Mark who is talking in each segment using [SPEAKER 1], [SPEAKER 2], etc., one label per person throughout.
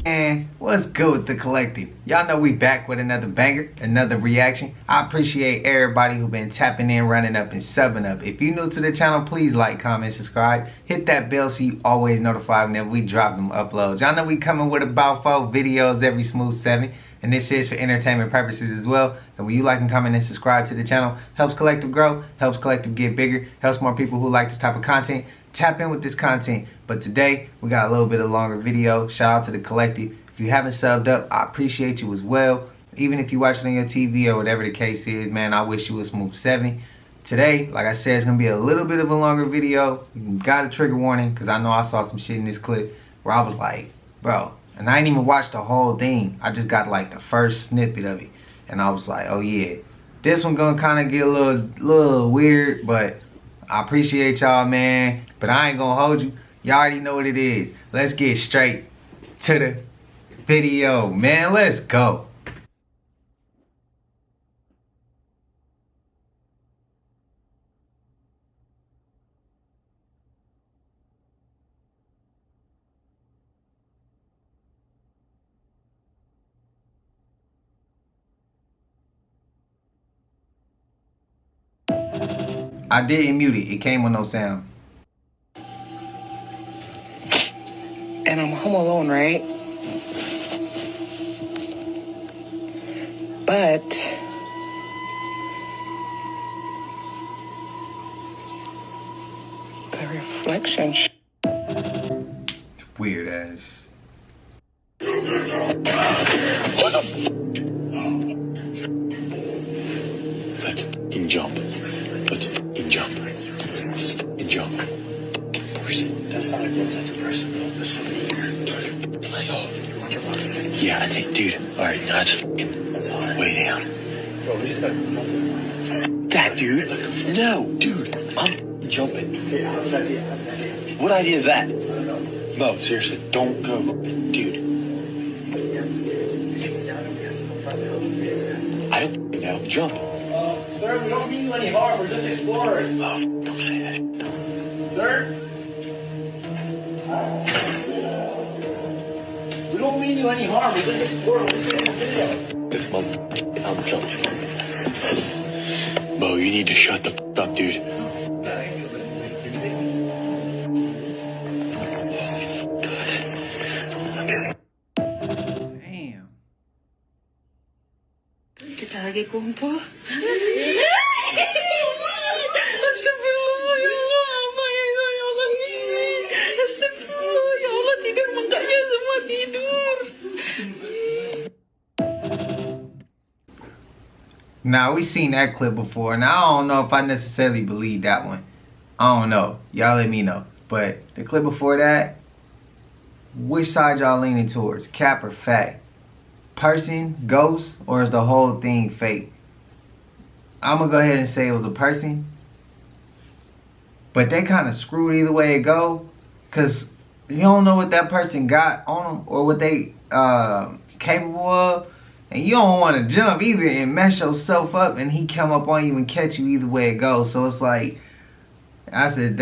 [SPEAKER 1] And what's good with the collective? Y'all know we back with another banger, another reaction. I appreciate everybody who been tapping in, running up, and subbing up. If you're new to the channel, please like, comment, subscribe. Hit that bell so you always notified whenever we drop them uploads. Y'all know we coming with about 4 videos every smooth 7. And this is for entertainment purposes as well. And when you like and comment and subscribe to the channel, helps collective grow, helps collective get bigger, helps more people who like this type of content tap in with this content. But today we got a little bit of longer video. Shout out to the collective. If you haven't subbed up, I appreciate you as well. Even if you watch it on your TV or whatever the case is, man, I wish you would smooth 7. Today, like I said, it's gonna be a little bit of a longer video. You got a trigger warning because I know I saw some shit in this clip where I was like, bro, and I didn't even watch the whole thing. I just got like the first snippet of it. And I was like, oh yeah, this one gonna kind of get a little weird, but I appreciate y'all, man. But I ain't gonna hold you. Y'all already know what it is. Let's get straight to the video, man. Let's go. I didn't mute it. It came with no sound.
[SPEAKER 2] And I'm home alone, right? But the reflection.
[SPEAKER 1] Weird ass.
[SPEAKER 3] Let's f***ing jump. Let's f***ing jump. Let's f***ing jump. Person. That's not a ghost, that's a person, bro. That's somebody here. Lay off. You want your fucking. Yeah, I think, dude. Alright, now it's f***ing way down. Bro, we just gotta. That, dude. No, dude. I'm f***ing jumping. Hey, I have an idea. What idea is that? I don't know. No, seriously, don't go. Dude. I don't f***ing know. Jump.
[SPEAKER 4] Sir, we don't mean you any harm. We're just explorers.
[SPEAKER 3] Oh, don't say that.
[SPEAKER 4] Sir? We don't mean you any harm. We're just explorers. We're just in the video.
[SPEAKER 3] This month, I'm jumping. Bo, you need to shut the f*** up, dude. Guys.
[SPEAKER 1] Damn.
[SPEAKER 5] Kita lagi kumpul.
[SPEAKER 1] Now we seen that clip before, and I don't know if I necessarily believe that one. I don't know. Y'all let me know. But the clip before that, which side y'all leaning towards? Cap or fact? Person, ghost, or is the whole thing fake? I'm gonna go ahead and say it was a person. But they kind of screwed either way it go. Cause you don't know what that person got on them or what they capable of. And you don't want to jump either and mess yourself up and he come up on you and catch you either way it goes. So it's like, I said,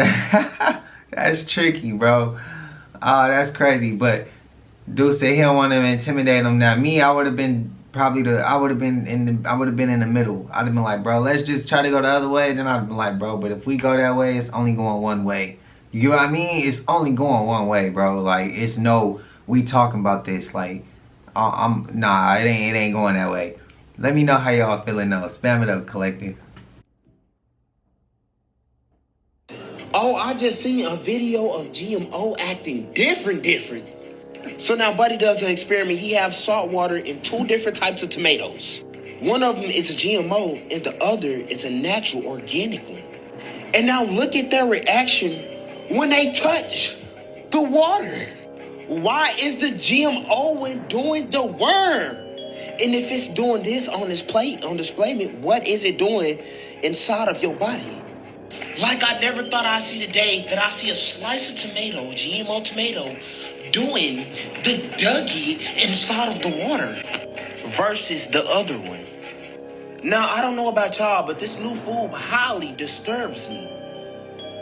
[SPEAKER 1] that's tricky, bro. Oh, that's crazy. But dude said he don't want to intimidate him. Now me, I would have been I would have been in the middle. I'd have been like, bro, let's just try to go the other way. Then I'd have been like, bro, but if we go that way, it's only going one way. You get what I mean? It's only going one way, bro. Like, it's no, we talking about this. Like, nah, it ain't going that way. Let me know how y'all feeling though. Spam it up, collective.
[SPEAKER 6] Oh, I just seen a video of GMO acting different. So now Buddy does an experiment. He has salt water in 2 different types of tomatoes. One of them is a GMO and the other is a natural organic one. And now look at their reaction when they touch the water. Why is the GMO one doing the worm? And if it's doing this on this plate, on display, what is it doing inside of your body? Like I never thought I'd see the day that I see a slice of tomato, GMO tomato, doing the Dougie inside of the water versus the other one. Now, I don't know about y'all, but this new food highly disturbs me.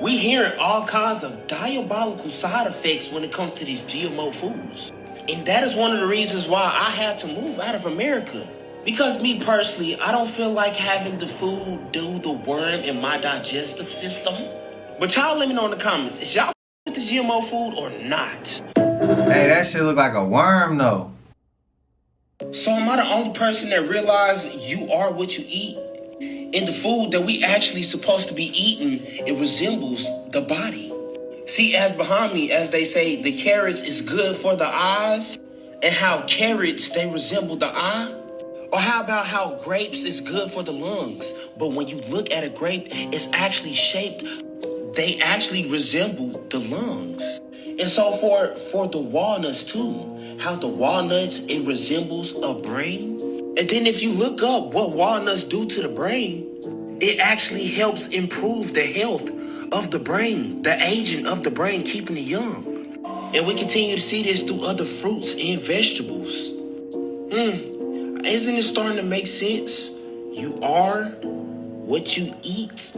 [SPEAKER 6] We hearing all kinds of diabolical side effects when it comes to these GMO foods. And that is one of the reasons why I had to move out of America. Because me personally, I don't feel like having the food do the worm in my digestive system. But y'all let me know in the comments, is y'all with this GMO food or not?
[SPEAKER 1] Hey, that shit look like a worm though.
[SPEAKER 6] So am I the only person that realized you are what you eat? And the food that we actually supposed to be eating, it resembles the body. See, as behind me, as they say, the carrots is good for the eyes, and how carrots, they resemble the eye. Or how about how grapes is good for the lungs, but when you look at a grape, it's actually shaped, they actually resemble the lungs. And so for the walnuts too, how the walnuts, it resembles a brain. And then if you look up what walnuts do to the brain, it actually helps improve the health of the brain, the aging of the brain, keeping it young. And we continue to see this through other fruits and vegetables. Isn't it starting to make sense? You are what you eat.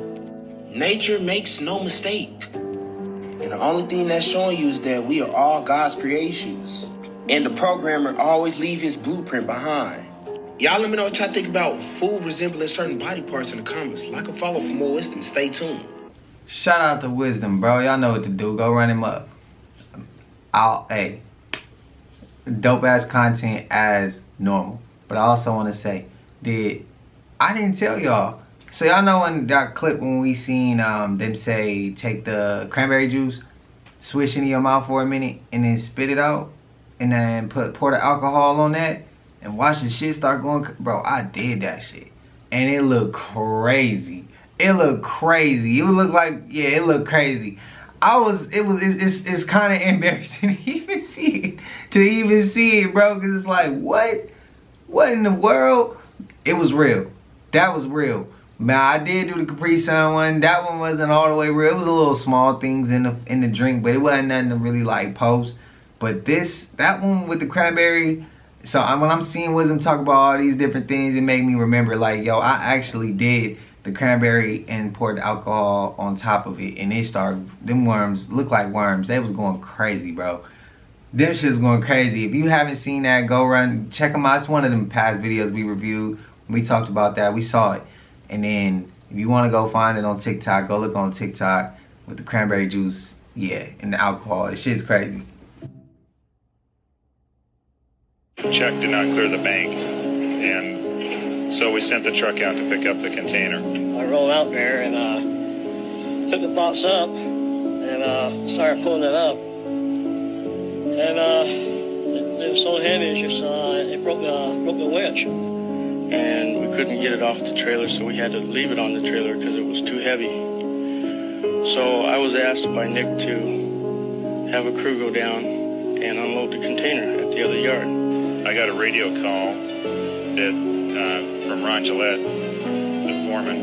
[SPEAKER 6] Nature makes no mistake. And the only thing that's showing you is that we are all God's creations. And the programmer always leave his blueprint behind. Y'all let me know what y'all think about food resembling certain body parts in the comments. Like and follow for more wisdom. Stay tuned.
[SPEAKER 1] Shout out to Wisdom, bro. Y'all know what to do. Go run him up. Hey, dope ass content as normal. But I also want to say, I didn't tell y'all. So y'all know in that clip when we seen them say take the cranberry juice, swish it in your mouth for a minute, and then spit it out, and then pour the alcohol on that, and watch the shit start going. Bro, I did that shit, and it looked crazy. It looked crazy. It would look like, yeah, it looked crazy. It's kind of embarrassing to even see it, bro, because it's like, what in the world? It was real. That was real. Man, I did do the Capri Sun one. That one wasn't all the way real. It was a little small things in the drink, but it wasn't nothing to really like post. But that one with the cranberry. So when I'm seeing Wisdom talk about all these different things, it made me remember, like, yo, I actually did the cranberry and poured the alcohol on top of it, and them worms look like worms. They was going crazy, bro. Them shit's going crazy. If you haven't seen that, go run, check them out. It's one of them past videos we reviewed. We talked about that. We saw it. And then if you want to go find it on TikTok, go look on TikTok with the cranberry juice, yeah, and the alcohol. The shit's crazy.
[SPEAKER 7] Check did not clear the bank, and so we sent the truck out to pick up the container.
[SPEAKER 4] I rolled out there and took the box up and started pulling it up. And it was so heavy, it broke the winch. And we couldn't get it off the trailer, so we had to leave it on the trailer because it was too heavy. So I was asked by Nick to have a crew go down and unload the container at the other yard.
[SPEAKER 7] I got a radio call from Ron Gillette, the foreman.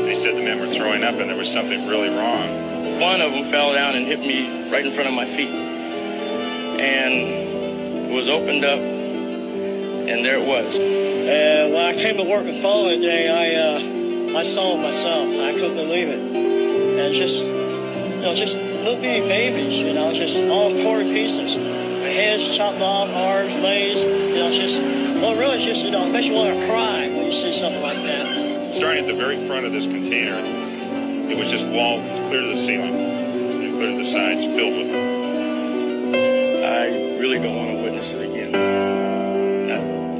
[SPEAKER 7] They said the men were throwing up and there was something really wrong.
[SPEAKER 4] One of them fell down and hit me right in front of my feet. And it was opened up, and there it was. And when I came to work the following day, I saw it myself. I couldn't believe it. And just little bitty babies, just all quarter pieces. Their heads chopped off, arms, legs, really just, it makes you want to cry when you see something like that.
[SPEAKER 7] Starting at the very front of this container, it was just wall clear to the ceiling, and clear to the sides, filled with them. I really don't want to witness it again.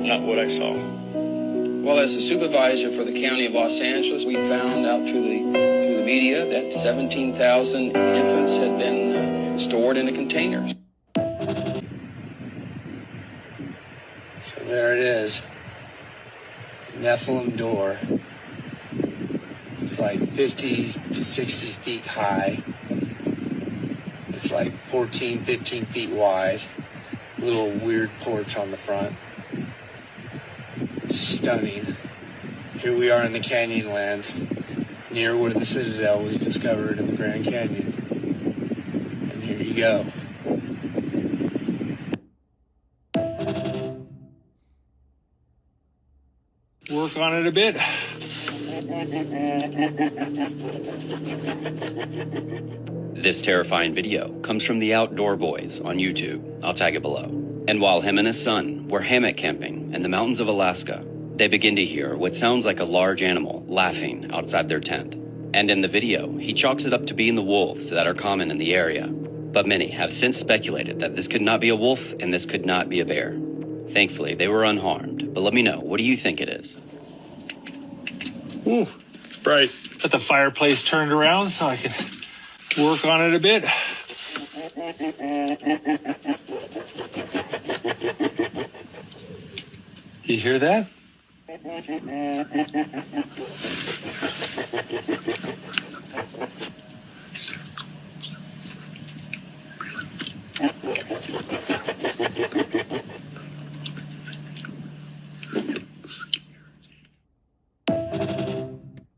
[SPEAKER 7] Not what I saw.
[SPEAKER 8] Well, as the supervisor for the County of Los Angeles, we found out through the media that 17,000 infants had been stored in the containers.
[SPEAKER 9] So there it is, Nephilim door. It's like 50 to 60 feet high. It's like 14, 15 feet wide. Little weird porch on the front. It's stunning. Here we are in the Canyonlands, near where the Citadel was discovered in the Grand Canyon. And here you go.
[SPEAKER 10] Work on it a bit. This terrifying video comes from the Outdoor Boys on YouTube. I'll tag it below. And while him and his son were hammock camping in the mountains of Alaska, they begin to hear what sounds like a large animal laughing outside their tent. And in the video, he chalks it up to being the wolves that are common in the area. But many have since speculated that this could not be a wolf and this could not be a bear. Thankfully, they were unharmed. But let me know, what do you think it is?
[SPEAKER 11] Ooh, it's bright. Got the fireplace turned around so I can work on it a bit. You hear that?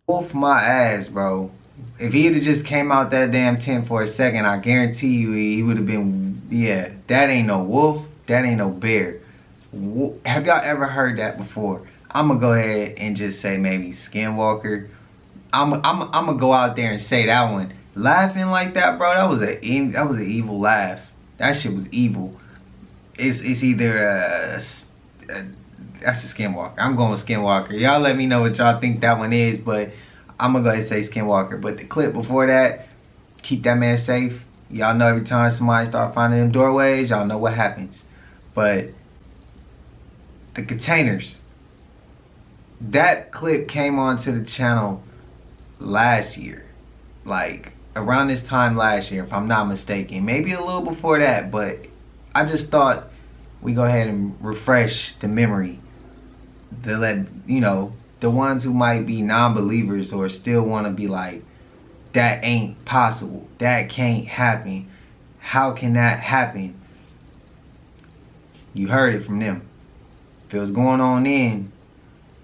[SPEAKER 1] Wolf my ass, bro. If he had just came out that damn tent for a second, I guarantee you he would have been, yeah, that ain't no wolf, that ain't no bear. Have y'all ever heard that before? I'm gonna go ahead and just say maybe skinwalker. I'm gonna go out there and say that one. Laughing like that, bro, that was an evil laugh. That shit was evil. It's either that's a skinwalker. I'm going with skinwalker. Y'all let me know what y'all think that one is, but I'm gonna go ahead and say skinwalker. But the clip before that, keep that man safe. Y'all know every time somebody start finding them doorways, y'all know what happens. But the containers, that clip came onto the channel last year, like around this time last year, if I'm not mistaken. Maybe a little before that, but I just thought we go ahead and refresh the memory to let, you know, the ones who might be non-believers or still want to be like, that ain't possible, that can't happen, how can that happen? You heard it from them. If it was going on then,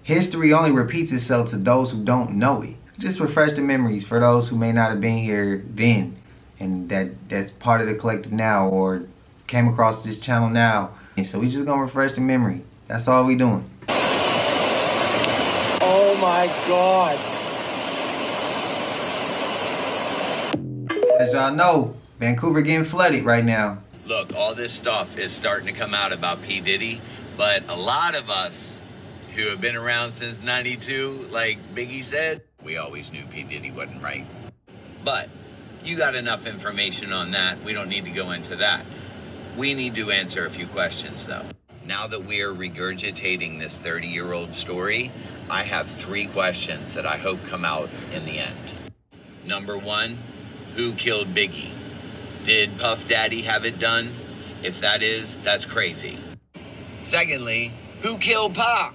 [SPEAKER 1] history only repeats itself to those who don't know it. Just refresh the memories for those who may not have been here then, and that's part of the collective now, or came across this channel now. And so we just gonna refresh the memory. That's all we doing.
[SPEAKER 9] Oh my God.
[SPEAKER 1] As y'all know, Vancouver getting flooded right now.
[SPEAKER 12] Look, all this stuff is starting to come out about P. Diddy, but a lot of us who have been around since 92, like Biggie said, we always knew P. Diddy wasn't right. But you got enough information on that. We don't need to go into that. We need to answer a few questions, though. Now that we are regurgitating this 30-year-old story, I have 3 questions that I hope come out in the end. Number 1, who killed Biggie? Did Puff Daddy have it done? If that is, that's crazy. Secondly, who killed Pac?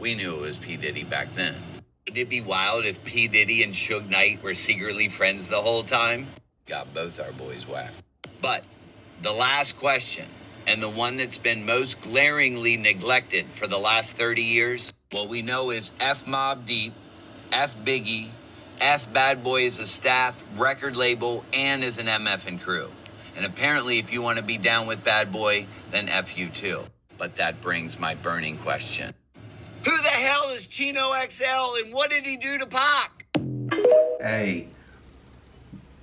[SPEAKER 12] We knew it was P. Diddy back then. Would it be wild if P. Diddy and Suge Knight were secretly friends the whole time? Got both our boys whacked. But the last question, and the one that's been most glaringly neglected for the last 30 years, what we know is F Mobb Deep, F Biggie, F Bad Boy as a staff, record label, and as an MF and crew. And apparently if you want to be down with Bad Boy, then F you too. But that brings my burning question. Who the hell is Chino XL and what did he do to Pac?
[SPEAKER 1] Hey,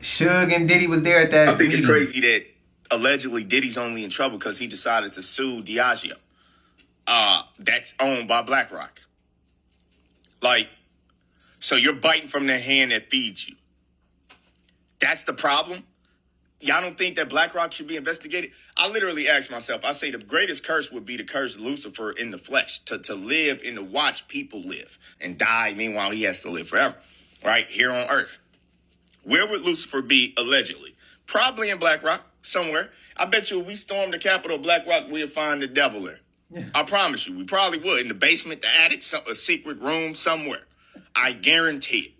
[SPEAKER 1] Suge and Diddy was there at that
[SPEAKER 13] I think it's
[SPEAKER 1] meeting.
[SPEAKER 13] crazy that allegedly Diddy's only in trouble because he decided to sue Diageo. That's owned by BlackRock. Like, so you're biting from the hand that feeds you. That's the problem? Y'all don't think that BlackRock should be investigated? I literally asked myself, I say the greatest curse would be to curse Lucifer in the flesh, to live and to watch people live and die. Meanwhile, he has to live forever, right? Here on earth. Where would Lucifer be allegedly? Probably in BlackRock, somewhere. I bet you if we stormed the capital of BlackRock, we'd find the devil there. Yeah. I promise you, we probably would. In the basement, the attic, a secret room somewhere. I guarantee it.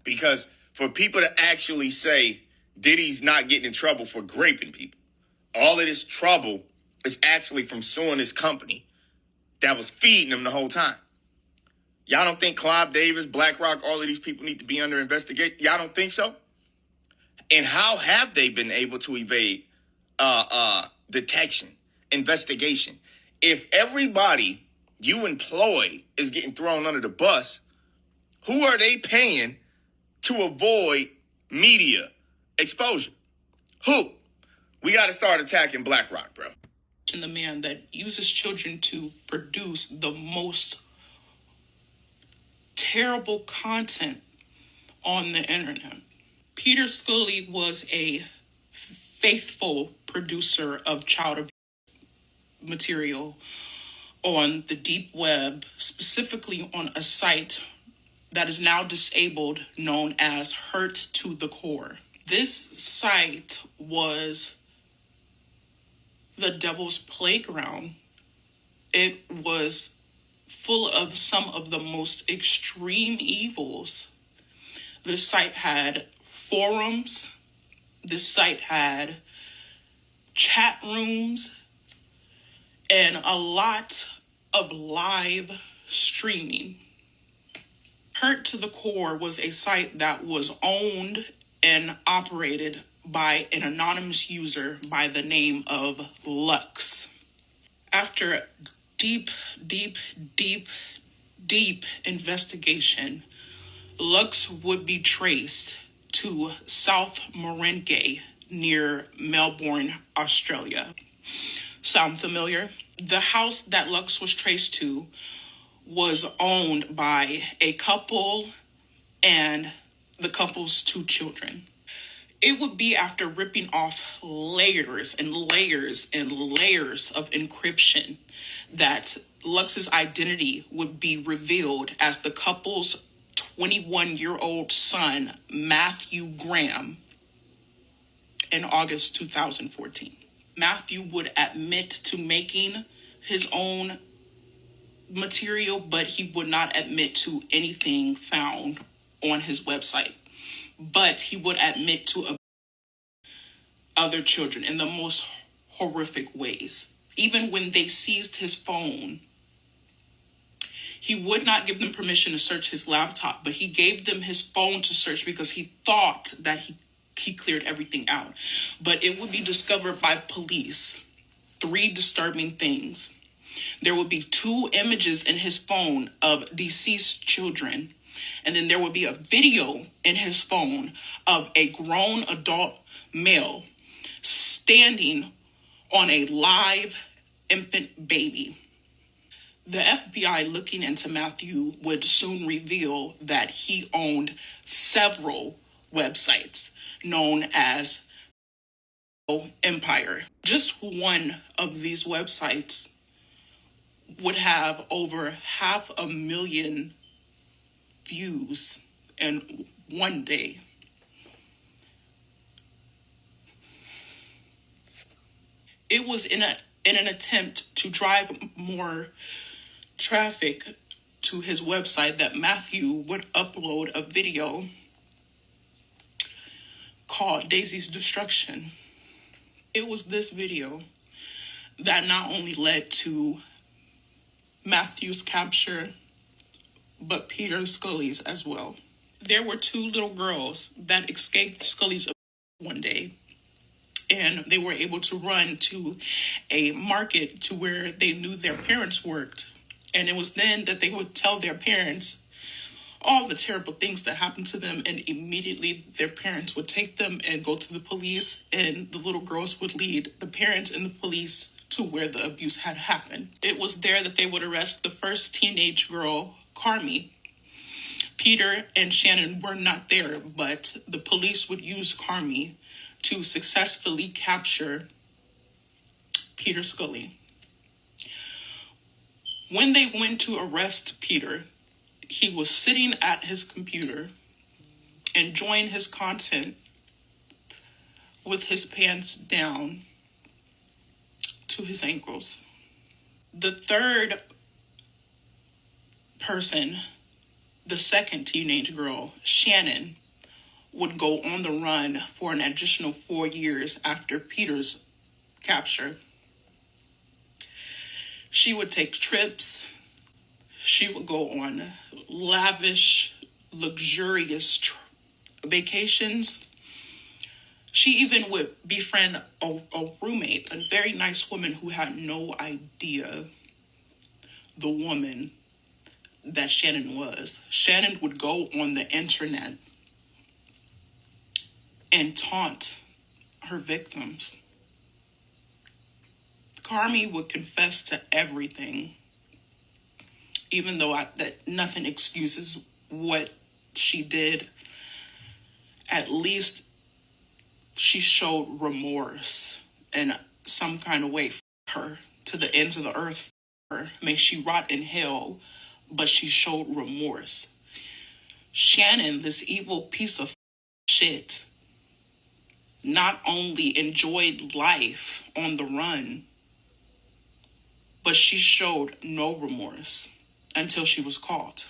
[SPEAKER 13] Because for people to actually say Diddy's not getting in trouble for raping people, all of this trouble is actually from suing this company that was feeding them the whole time. Y'all don't think Clive Davis, BlackRock, all of these people need to be under investigation? Y'all don't think so? And how have they been able to evade detection, investigation? If everybody you employ is getting thrown under the bus, Who are they paying to avoid media exposure? Who? We got to start attacking BlackRock, bro.
[SPEAKER 14] The man that uses children to produce the most terrible content on the internet. Peter Scully was a faithful producer of child abuse material on the deep web, specifically on a site that is now disabled, known as Hurt to the Core. This site was the devil's playground. It was full of some of the most extreme evils. This site had forums. This site had chat rooms and a lot of live streaming. Hurt to the Core was a site that was owned and operated by an anonymous user by the name of Lux. After deep investigation, Lux would be traced to South Morangay near Melbourne, Australia. Sound familiar? The house that Lux was traced to was owned by a couple and the couple's 2 children. It would be after ripping off layers and layers and layers of encryption that Lux's identity would be revealed as the couple's 21-year-old son, Matthew Graham, in August 2014. Matthew would admit to making his own material, but he would not admit to anything found on his website. But he would admit to other children in the most horrific ways. Even when they seized his phone, he would not give them permission to search his laptop, but he gave them his phone to search because he thought that he cleared everything out. But it would be discovered by police. 3 disturbing things. There would be 2 images in his phone of deceased children. And then there would be a video in his phone of a grown adult male standing on a live infant baby. The FBI looking into Matthew would soon reveal that he owned several websites known as Empire. Just one of these websites would have over 500,000 views in one day. It was in an attempt to drive more traffic to his website that Matthew would upload a video called Daisy's Destruction. It was this video that not only led to Matthew's capture, but Peter Scully's as well. There were 2 little girls that escaped Scully's one day, and they were able to run to a market to where they knew their parents worked. And it was then that they would tell their parents all the terrible things that happened to them, and immediately their parents would take them and go to the police, and the little girls would lead the parents and the police to where the abuse had happened. It was there that they would arrest the first teenage girl, Carmi. Peter and Shannon were not there, but the police would use Carmi to successfully capture Peter Scully. When they went to arrest Peter, he was sitting at his computer enjoying his content with his pants down to his ankles. The third person, the second teenage girl, Shannon, would go on the run for an additional 4 years after Peter's capture. She would take trips. She would go on lavish, luxurious vacations. She even would befriend a roommate, a very nice woman who had no idea the woman that Shannon was. Shannon would go on the internet and taunt her victims. Carmi would confess to everything, even though that nothing excuses what she did. At least she showed remorse in some kind of way. Her to the ends of the earth. May she rot in hell, but she showed remorse. Shannon, this evil piece of shit, not only enjoyed life on the run, but she showed no remorse until she was caught.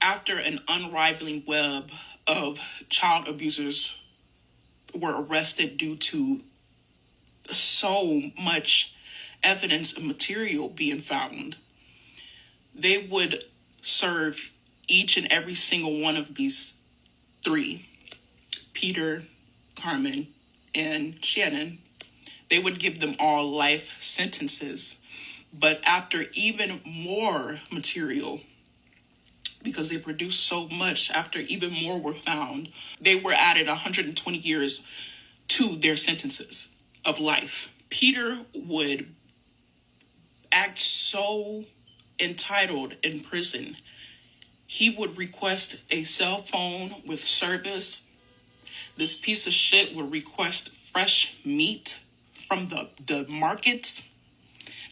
[SPEAKER 14] After an unrivaling web of child abusers were arrested due to so much evidence and material being found, they would serve each and every single one of these three, Peter, Carmen, and Shannon, they would give them all life sentences. But after even more material, because they produced so much, after even more were found, they were added 120 years to their sentences of life. Peter would act so entitled in prison. He would request a cell phone with service. This piece of shit would request fresh meat from the markets.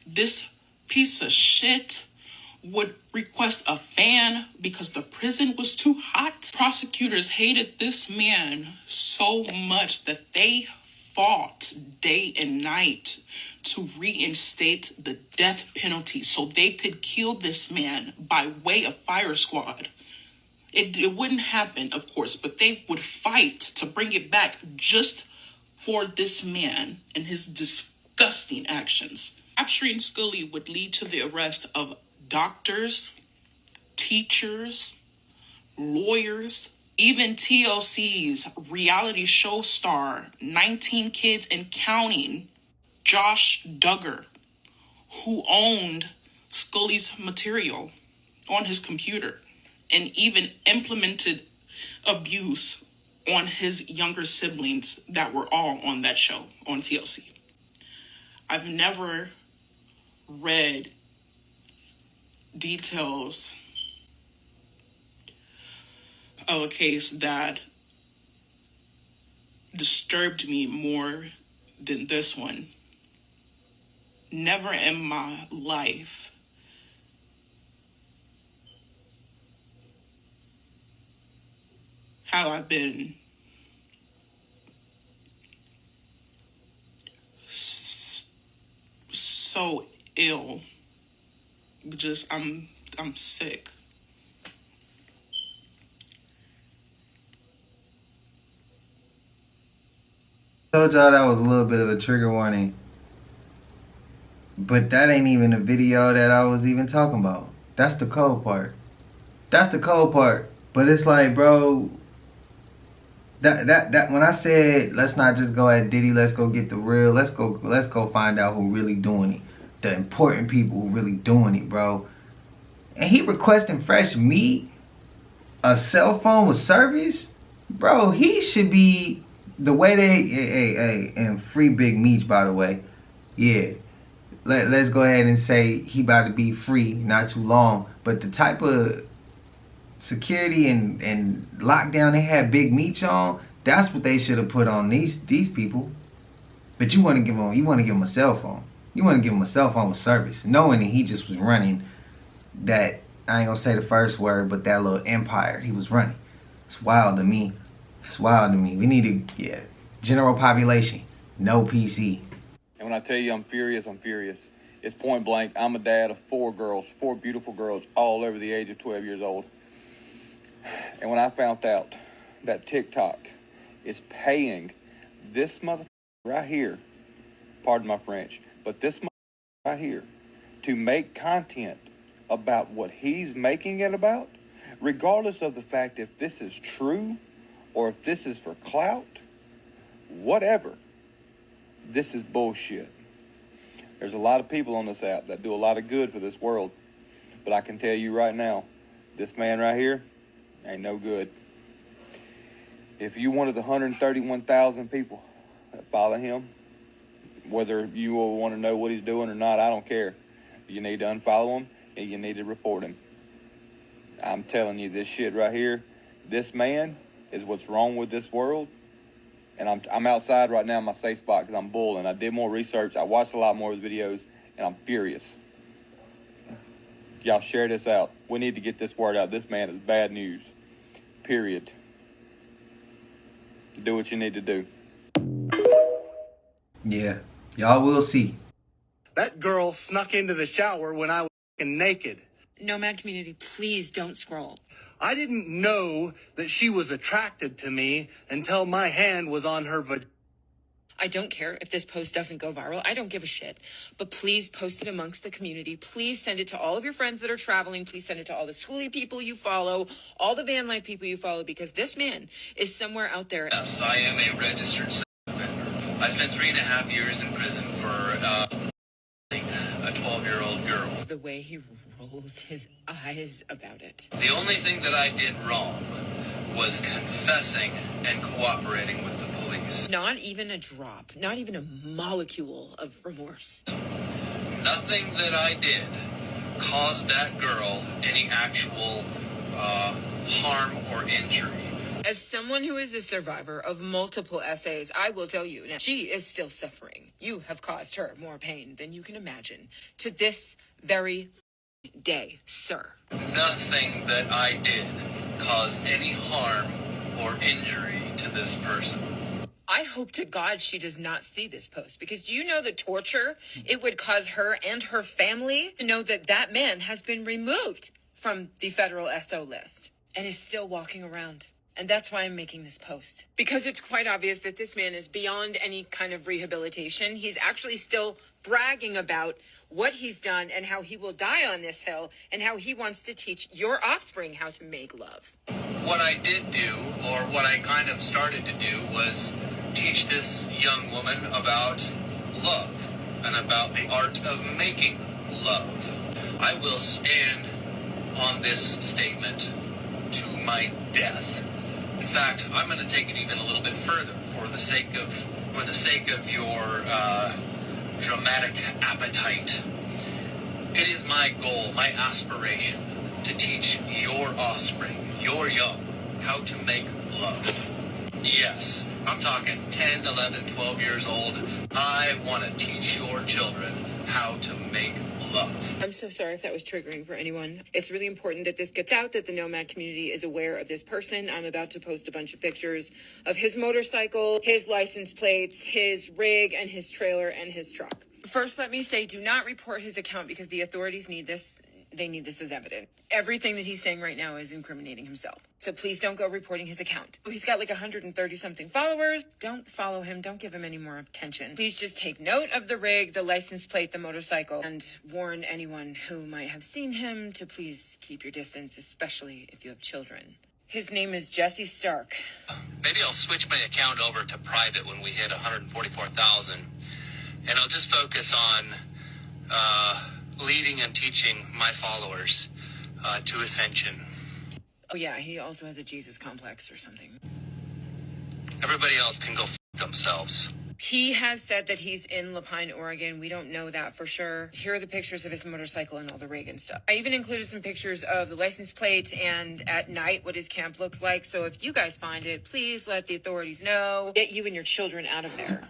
[SPEAKER 14] This piece of shit would request a fan because the prison was too hot. Prosecutors hated this man so much that they fought day and night to reinstate the death penalty so they could kill this man by way of fire squad. It wouldn't happen, of course, but they would fight to bring it back just for this man and his disgusting actions. Capturing Scully would lead to the arrest of doctors, teachers, lawyers, even TLC's reality show star, 19 Kids and Counting, Josh Duggar, who owned Scully's material on his computer and even implemented abuse on his younger siblings that were all on that show on TLC. I've never read details of a case that disturbed me more than this one. Never in my life have I been so ill. Just I'm sick.
[SPEAKER 1] Told y'all that was a little bit of a trigger warning. But that ain't even a video that I was even talking about. That's the cold part. That's the cold part. But it's like, bro, that when I said let's not just go at Diddy, let's go get the real, let's go find out who really doing it. The important people who really doing it, bro. And he requesting fresh meat, a cell phone with service, bro. He should be the way they and free Big Meats, by the way. Yeah, let's go ahead and say he about to be free not too long. But the type of security and lockdown they had Big Meats on, that's what they should have put on these people. But you want to give him a cell phone. You want to give him a cell phone with service, knowing that he just was running that, I ain't gonna say the first word, but that little empire he was running. It's wild to me. It's wild to me. We need to, general population, no PC.
[SPEAKER 15] And when I tell you I'm furious, I'm furious. It's point blank. I'm a dad of 4 girls, 4 beautiful girls, all over the age of 12 years old. And when I found out that TikTok is paying this motherfucker right here, pardon my French, but this motherfucker right here, to make content about what he's making it about, regardless of the fact if this is true or if this is for clout, whatever, this is bullshit. There's a lot of people on this app that do a lot of good for this world, But I can tell you right now, this man right here ain't no good. If you one of the 131,000 people that follow him, whether you will want to know what he's doing or not, I don't care. You need to unfollow him and you need to report him. I'm telling you, this shit right here, this man is what's wrong with this world. And I'm outside right now in my safe spot because I'm bulling. I did more research. I watched a lot more of his videos, and I'm furious. Y'all share this out. We need to get this word out. This man is bad news. Period. Do what you need to do.
[SPEAKER 1] Yeah, y'all will see.
[SPEAKER 16] That girl snuck into the shower when I was naked.
[SPEAKER 5] Nomad community, please don't scroll.
[SPEAKER 16] I didn't know that she was attracted to me until my hand was on her vagina.
[SPEAKER 5] I don't care if this post doesn't go viral. I don't give a shit. But please post it amongst the community. Please send it to all of your friends that are traveling. Please send it to all the Scully people you follow, all the van life people you follow, because this man is somewhere out there.
[SPEAKER 17] Yes, I am a registered sex offender. I spent 3.5 years in prison for a 12-year-old girl.
[SPEAKER 5] The way he rolls his eyes about it.
[SPEAKER 17] The only thing that I did wrong was confessing and cooperating with the police.
[SPEAKER 5] Not even a drop, not even a molecule of remorse.
[SPEAKER 17] Nothing that I did caused that girl any actual harm or injury.
[SPEAKER 5] As someone who is a survivor of multiple essays, I will tell you now, she is still suffering. You have caused her more pain than you can imagine to this very day, sir.
[SPEAKER 17] Nothing that I did caused any harm or injury to this person.
[SPEAKER 5] I hope to God she does not see this post, because do you know the torture it would cause her and her family to know that that man has been removed from the federal SO list and is still walking around? And that's why I'm making this post, because it's quite obvious that this man is beyond any kind of rehabilitation. He's actually still bragging about what he's done and how he will die on this hill and how he wants to teach your offspring how to make love.
[SPEAKER 17] What I did do, or what I kind of started to do, was teach this young woman about love and about the art of making love. I will stand on this statement to my death. In fact, I'm going to take it even a little bit further for the sake of your dramatic appetite. It is my goal, my aspiration, to teach your offspring, your young, how to make love. Yes, I'm talking 10, 11, 12 years old. I want to teach your children how to make love.
[SPEAKER 5] I'm so sorry if that was triggering for anyone. It's really important that this gets out, that the nomad community is aware of this person. I'm about to post a bunch of pictures of his motorcycle, his license plates, his rig, and his trailer, and his truck. First, let me say, do not report his account, because the authorities need this. They need this as evidence. Everything that he's saying right now is incriminating himself. So please don't go reporting his account. He's got like 130 something followers. Don't follow him. Don't give him any more attention. Please just take note of the rig, the license plate, the motorcycle, and warn anyone who might have seen him to please keep your distance, especially if you have children. His name is Jesse Stark.
[SPEAKER 17] Maybe I'll switch my account over to private when we hit 144,000, and I'll just focus on leading and teaching my followers to ascension.
[SPEAKER 5] Oh yeah, he also has a Jesus complex or something.
[SPEAKER 17] Everybody else can go f*** themselves.
[SPEAKER 5] He has said that he's in Lapine, Oregon. We don't know that for sure. Here are the pictures of his motorcycle and all the rig and stuff. I even included some pictures of the license plate and at night what his camp looks like. So if you guys find it, please let the authorities know. Get you and your children out of there.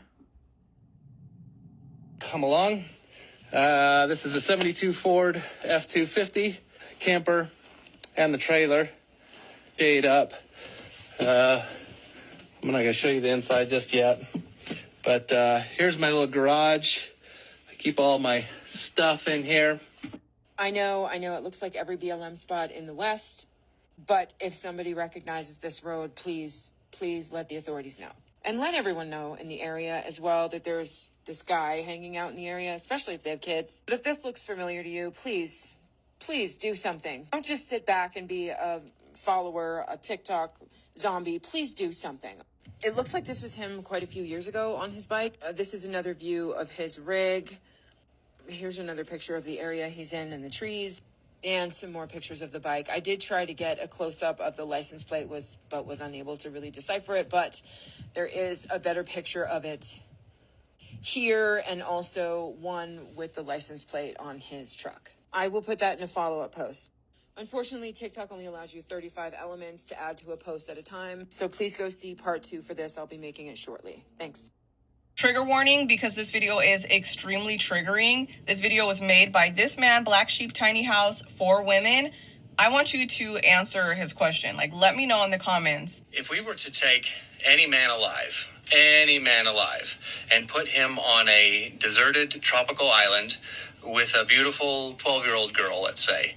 [SPEAKER 16] Come along. This is a 72 Ford F-250 camper and the trailer paid up. I'm not going to show you the inside just yet, but here's my little garage. I keep all my stuff in here.
[SPEAKER 5] I know it looks like every BLM spot in the West, but if somebody recognizes this road, please let the authorities know. And let everyone know in the area as well that there's this guy hanging out in the area, especially if they have kids. But if this looks familiar to you, please do something. Don't just sit back and be a follower, a TikTok zombie. Please do something. It looks like this was him quite a few years ago on his bike. This is another view of his rig. Here's another picture of the area he's in and the trees. And some more pictures of the bike. I did try to get a close-up of the license plate, but was unable to really decipher it, but there is a better picture of it here, and also one with the license plate on his truck. I will put that in a follow-up post. Unfortunately, TikTok only allows you 35 elements to add to a post at a time, so please go see part 2 for this. I'll be making it shortly. Thanks.
[SPEAKER 18] Trigger warning, because this video is extremely triggering. This video was made by this man, Black Sheep Tiny House, for women. I want you to answer his question. Like, let me know in the comments.
[SPEAKER 17] If we were to take any man alive, and put him on a deserted tropical island with a beautiful 12-year-old girl, let's say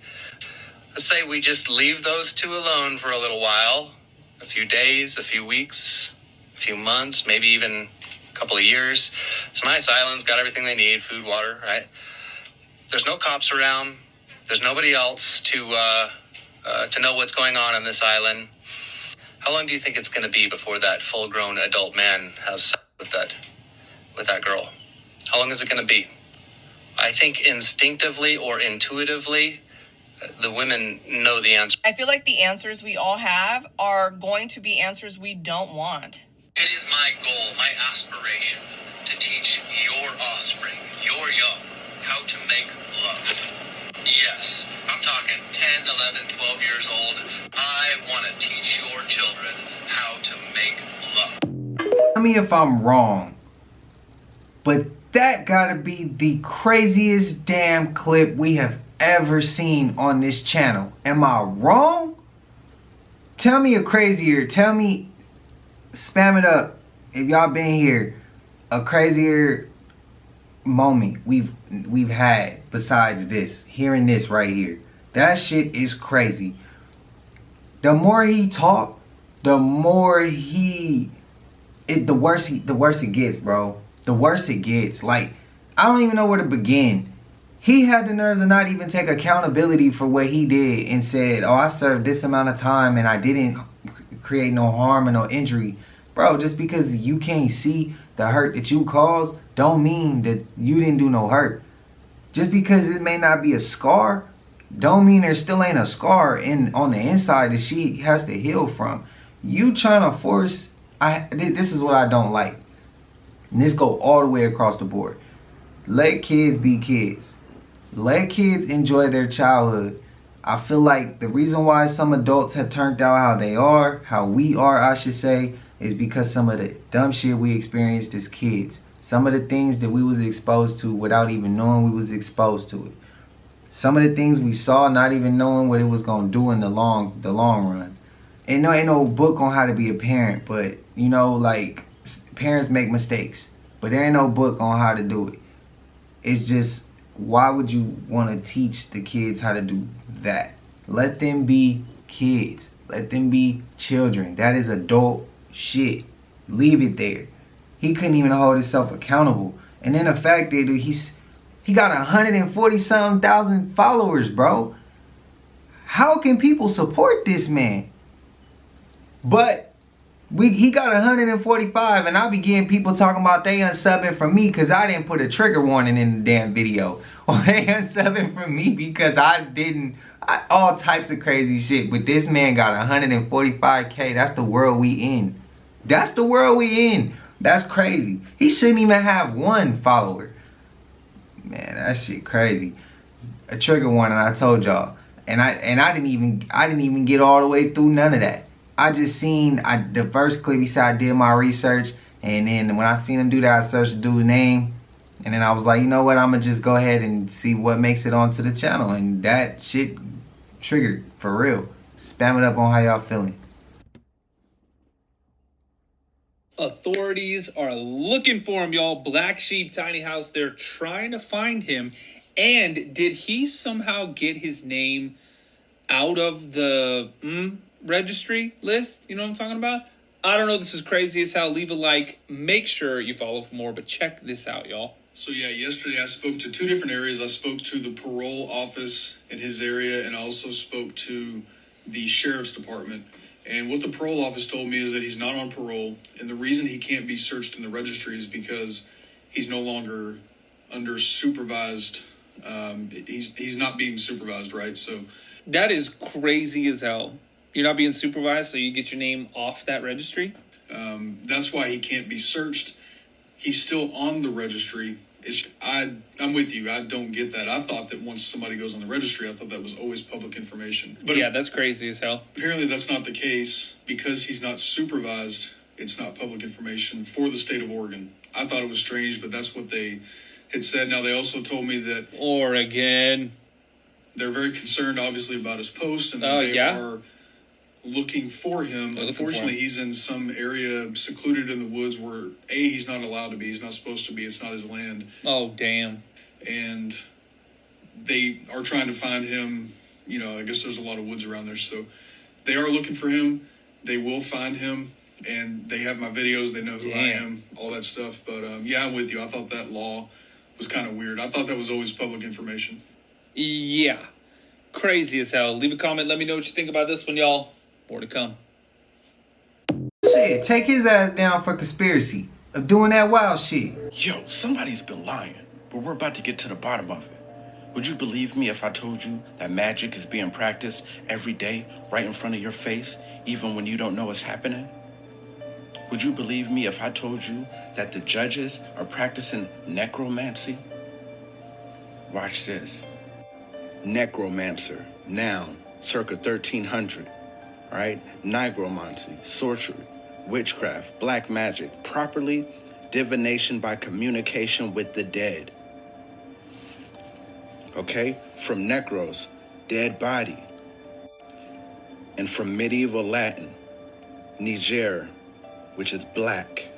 [SPEAKER 17] we just leave those two alone for a little while, a few days, a few weeks, a few months, maybe even a couple of years. It's a nice island's got everything they need, food, water, right? There's no cops around. There's nobody else to know what's going on this island. How long do you think it's going to be before that full-grown adult man has sex with that girl? How long is it going to be? I think instinctively or intuitively, the women know the answer.
[SPEAKER 18] I feel like the answers we all have are going to be answers we don't want.
[SPEAKER 17] It is my goal, my aspiration, to teach your offspring, your young, how to make love. Yes, I'm talking 10, 11, 12 years old. I want to teach your children how to make love.
[SPEAKER 1] Tell me if I'm wrong, but that gotta be the craziest damn clip we have ever seen on this channel. Am I wrong? Tell me a crazier, tell me, spam it up if y'all been here, a crazier moment we've had besides this. Hearing this right here, that shit is crazy. The more he talk, the more the worse it gets, bro. The worse it gets. Like, I don't even know where to begin. He had the nerves to not even take accountability for what he did and said, oh, I served this amount of time and I didn't create no harm or no injury. Bro, just because you can't see the hurt that you caused don't mean that you didn't do no hurt. Just because it may not be a scar don't mean there still ain't a scar on the inside that she has to heal from. You trying to force, this is what I don't like. And this go all the way across the board. Let kids be kids. Let kids enjoy their childhood. I feel like the reason why some adults have turned out how we are, I should say, is because some of the dumb shit we experienced as kids. Some of the things that we was exposed to without even knowing we was exposed to it. Some of the things we saw not even knowing what it was gonna do in the long run. And no, ain't no book on how to be a parent, but you know, like, parents make mistakes, but there ain't no book on how to do it. It's just, why would you want to teach the kids how to do that? Let them be kids. Let them be children. That is adult shit. Leave it there. He couldn't even hold himself accountable. And then the fact that he got 140-something thousand followers, bro. How can people support this man? But he got 145, and I be getting people talking about they unsubbing from me because I didn't put a trigger warning in the damn video. Or they unsubbing from me because all types of crazy shit. But this man got 145K. That's the world we in. That's the world we in. That's crazy. He shouldn't even have one follower. Man, that shit crazy. A trigger warning, I told y'all. And I didn't even get all the way through none of that. I just seen the first clip. He said I did my research, and then when I seen him do that, I searched the dude's name, and then I was like, you know what? I'm gonna just go ahead and see what makes it onto the channel, and that shit triggered for real. Spam it up on how y'all feeling.
[SPEAKER 19] Authorities are looking for him, y'all. Black Sheep Tiny House. They're trying to find him. And did he somehow get his name out of the registry list? You know what I'm talking about? I don't know. This is crazy as hell. Leave a like. Make sure you follow for more. But check this out, y'all.
[SPEAKER 20] So yeah, yesterday I spoke to two different areas. I spoke to the parole office in his area, and I also spoke to the sheriff's department. And what the parole office told me is that he's not on parole, and the reason he can't be searched in the registry is because he's no longer under supervised He's not being supervised, right? So
[SPEAKER 19] that is crazy as hell. You're not being supervised, so you get your name off that registry?
[SPEAKER 20] That's why he can't be searched. He's still on the registry. I'm with you. I don't get that. I thought that once somebody goes on the registry, I thought that was always public information. But
[SPEAKER 19] yeah, that's crazy as hell.
[SPEAKER 20] Apparently that's not the case. Because he's not supervised, it's not public information for the state of Oregon. I thought it was strange, but that's what they had said. Now, they also told me that
[SPEAKER 19] Oregon,
[SPEAKER 20] they're very concerned, obviously, about his post, and that they are looking for him. Unfortunately, he's in some area secluded in the woods where, A, he's not allowed to be. He's not supposed to be. It's not his land.
[SPEAKER 19] Oh, damn.
[SPEAKER 20] And they are trying to find him. You know, I guess there's a lot of woods around there, so they are looking for him. They will find him, and they have my videos. They know who I am, all that stuff. But, yeah, I'm with you. I thought that law was kind of weird. I thought that was always public information.
[SPEAKER 19] Yeah. Crazy as hell. Leave a comment. Let me know what you think about this one, y'all. More to come.
[SPEAKER 1] Shit, take his ass down for conspiracy of doing that wild shit.
[SPEAKER 3] Yo, somebody's been lying, but we're about to get to the bottom of it. Would you believe me if I told you that magic is being practiced every day right in front of your face, even when you don't know it's happening? Would you believe me if I told you that the judges are practicing necromancy? Watch this. Necromancer, noun, circa 1300. All right? Nigromancy, sorcery, witchcraft, black magic, properly divination by communication with the dead. Okay? From necros, dead body. And from medieval Latin, niger, which is black.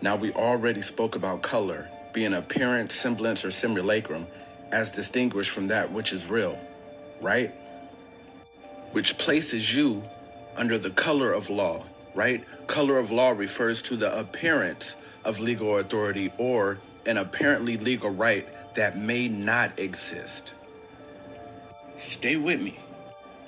[SPEAKER 3] Now, we already spoke about color being appearance, semblance, or simulacrum as distinguished from that which is real, right? Which places you under the color of law, right? Color of law refers to the appearance of legal authority or an apparently legal right that may not exist. Stay with me.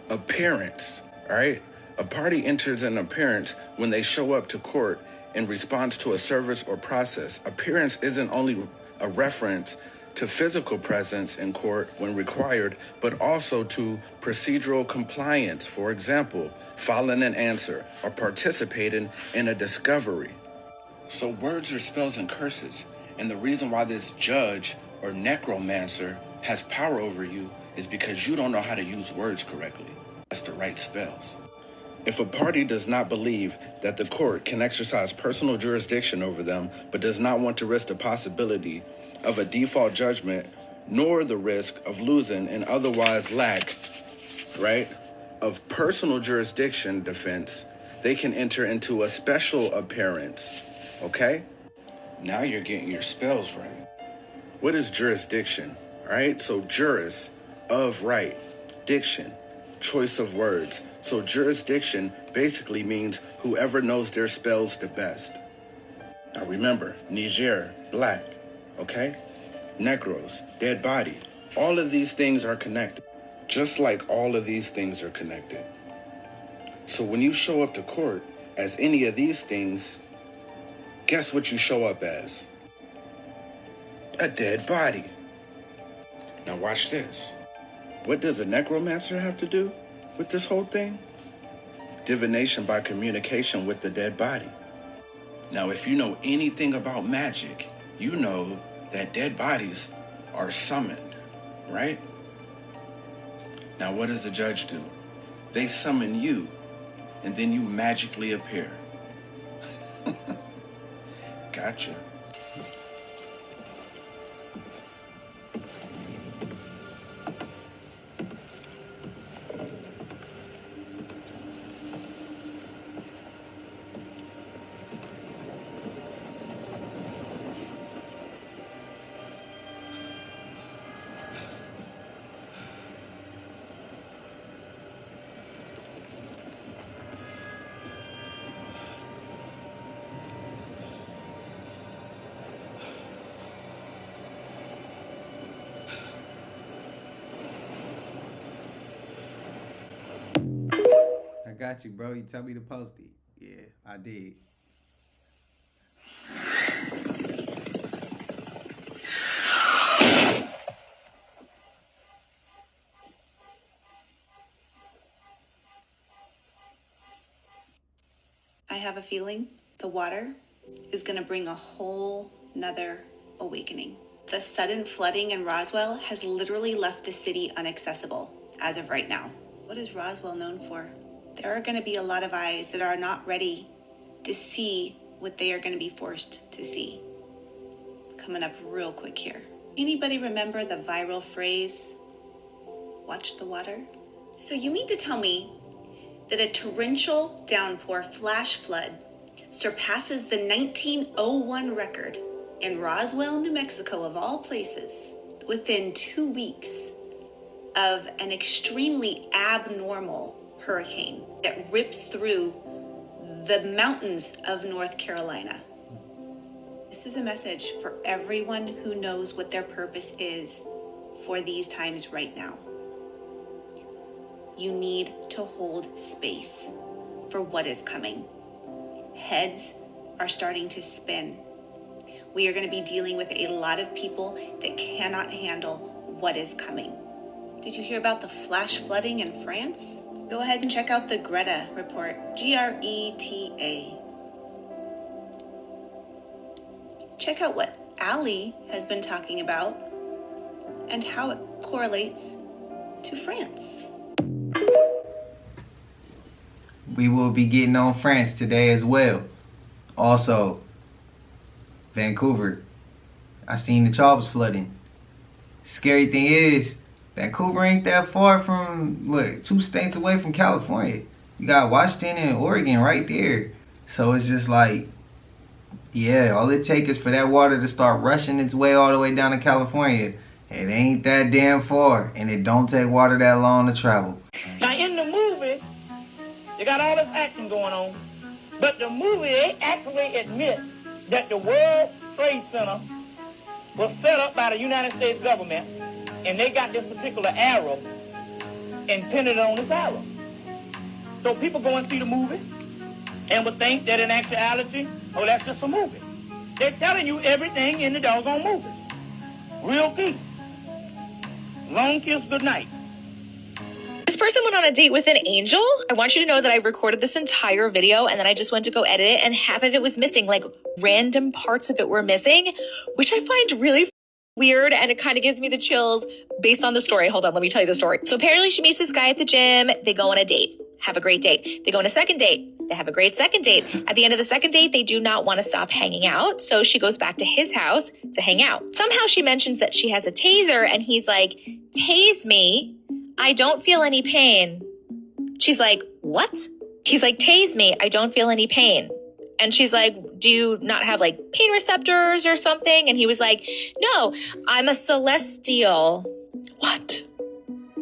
[SPEAKER 3] Appearance, all right? A party enters an appearance when they show up to court in response to a service or process. Appearance isn't only a reference to physical presence in court when required, but also to procedural compliance. For example, filing an answer or participating in a discovery. So words are spells and curses. And the reason why this judge or necromancer has power over you is because you don't know how to use words correctly. That's the right spells. If a party does not believe that the court can exercise personal jurisdiction over them, but does not want to risk the possibility of a default judgment, nor the risk of losing and otherwise lack, right, of personal jurisdiction defense, they can enter into a special appearance, okay? Now you're getting your spells right. What is jurisdiction, all right? So juris, of right, diction, choice of words. So jurisdiction basically means whoever knows their spells the best. Now remember, Niger, black, okay? Necros, dead body. All of these things are connected. Just like all of these things are connected. So when you show up to court as any of these things, guess what you show up as? A dead body. Now watch this. What does a necromancer have to do with this whole thing? Divination by communication with the dead body. Now, if you know anything about magic, you know that dead bodies are summoned, right? Now, what does the judge do? They summon you, and then you magically appear. Gotcha.
[SPEAKER 1] I got you, bro. You tell me to post it. Yeah, I did.
[SPEAKER 21] have a feeling the water is going to bring a whole nother awakening. The sudden flooding in Roswell has literally left the city inaccessible as of right now. What is Roswell known for? There are going to be a lot of eyes that are not ready to see what they are going to be forced to see. Coming up real quick here. Anybody remember the viral phrase, watch the water? So you mean to tell me that a torrential downpour flash flood surpasses the 1901 record in Roswell, New Mexico, of all places, within 2 weeks of an extremely abnormal hurricane that rips through the mountains of North Carolina? This is a message for everyone who knows what their purpose is for these times right now. You need to hold space for what is coming. Heads are starting to spin. We are going to be dealing with a lot of people that cannot handle what is coming. Did you hear about the flash flooding in France? Go ahead and check out the Greta report, Greta. Check out what Ali has been talking about and how it correlates to France.
[SPEAKER 1] We will be getting on France today as well. Also, Vancouver. I seen the Charles flooding. Scary thing is, Vancouver ain't that far from, 2 states away from California. You got Washington and Oregon right there. So it's just like, yeah, all it takes is for that water to start rushing its way all the way down to California. It ain't that damn far, and it don't take water that long to travel.
[SPEAKER 22] Now in the movie, you got all this action going on, but the movie, they actually admit that the World Trade Center was set up by the United States government, and they got this particular arrow and pinned it on this arrow. So people go and see the movie and would think that in actuality, oh, that's just a movie. They're telling you everything in the doggone movie. Real key. Long kiss, good night.
[SPEAKER 23] This person went on a date with an angel. I want you to know that I recorded this entire video and then I just went to go edit it and half of it was missing, like random parts of it were missing, which I find really weird and it kind of gives me the chills based on the story. Hold on, let me tell you the story. So apparently she meets this guy at the gym. They go on a date, have a great date. They go on a second date. They have a great second date. At the end of the second date, they do not want to stop hanging out. So she goes back to his house to hang out. Somehow she mentions that she has a taser and he's like, tase me. I don't feel any pain. She's like, what? He's like, tase me. I don't feel any pain. And she's like, do you not have like pain receptors or something? And he was like, no, I'm a celestial. What?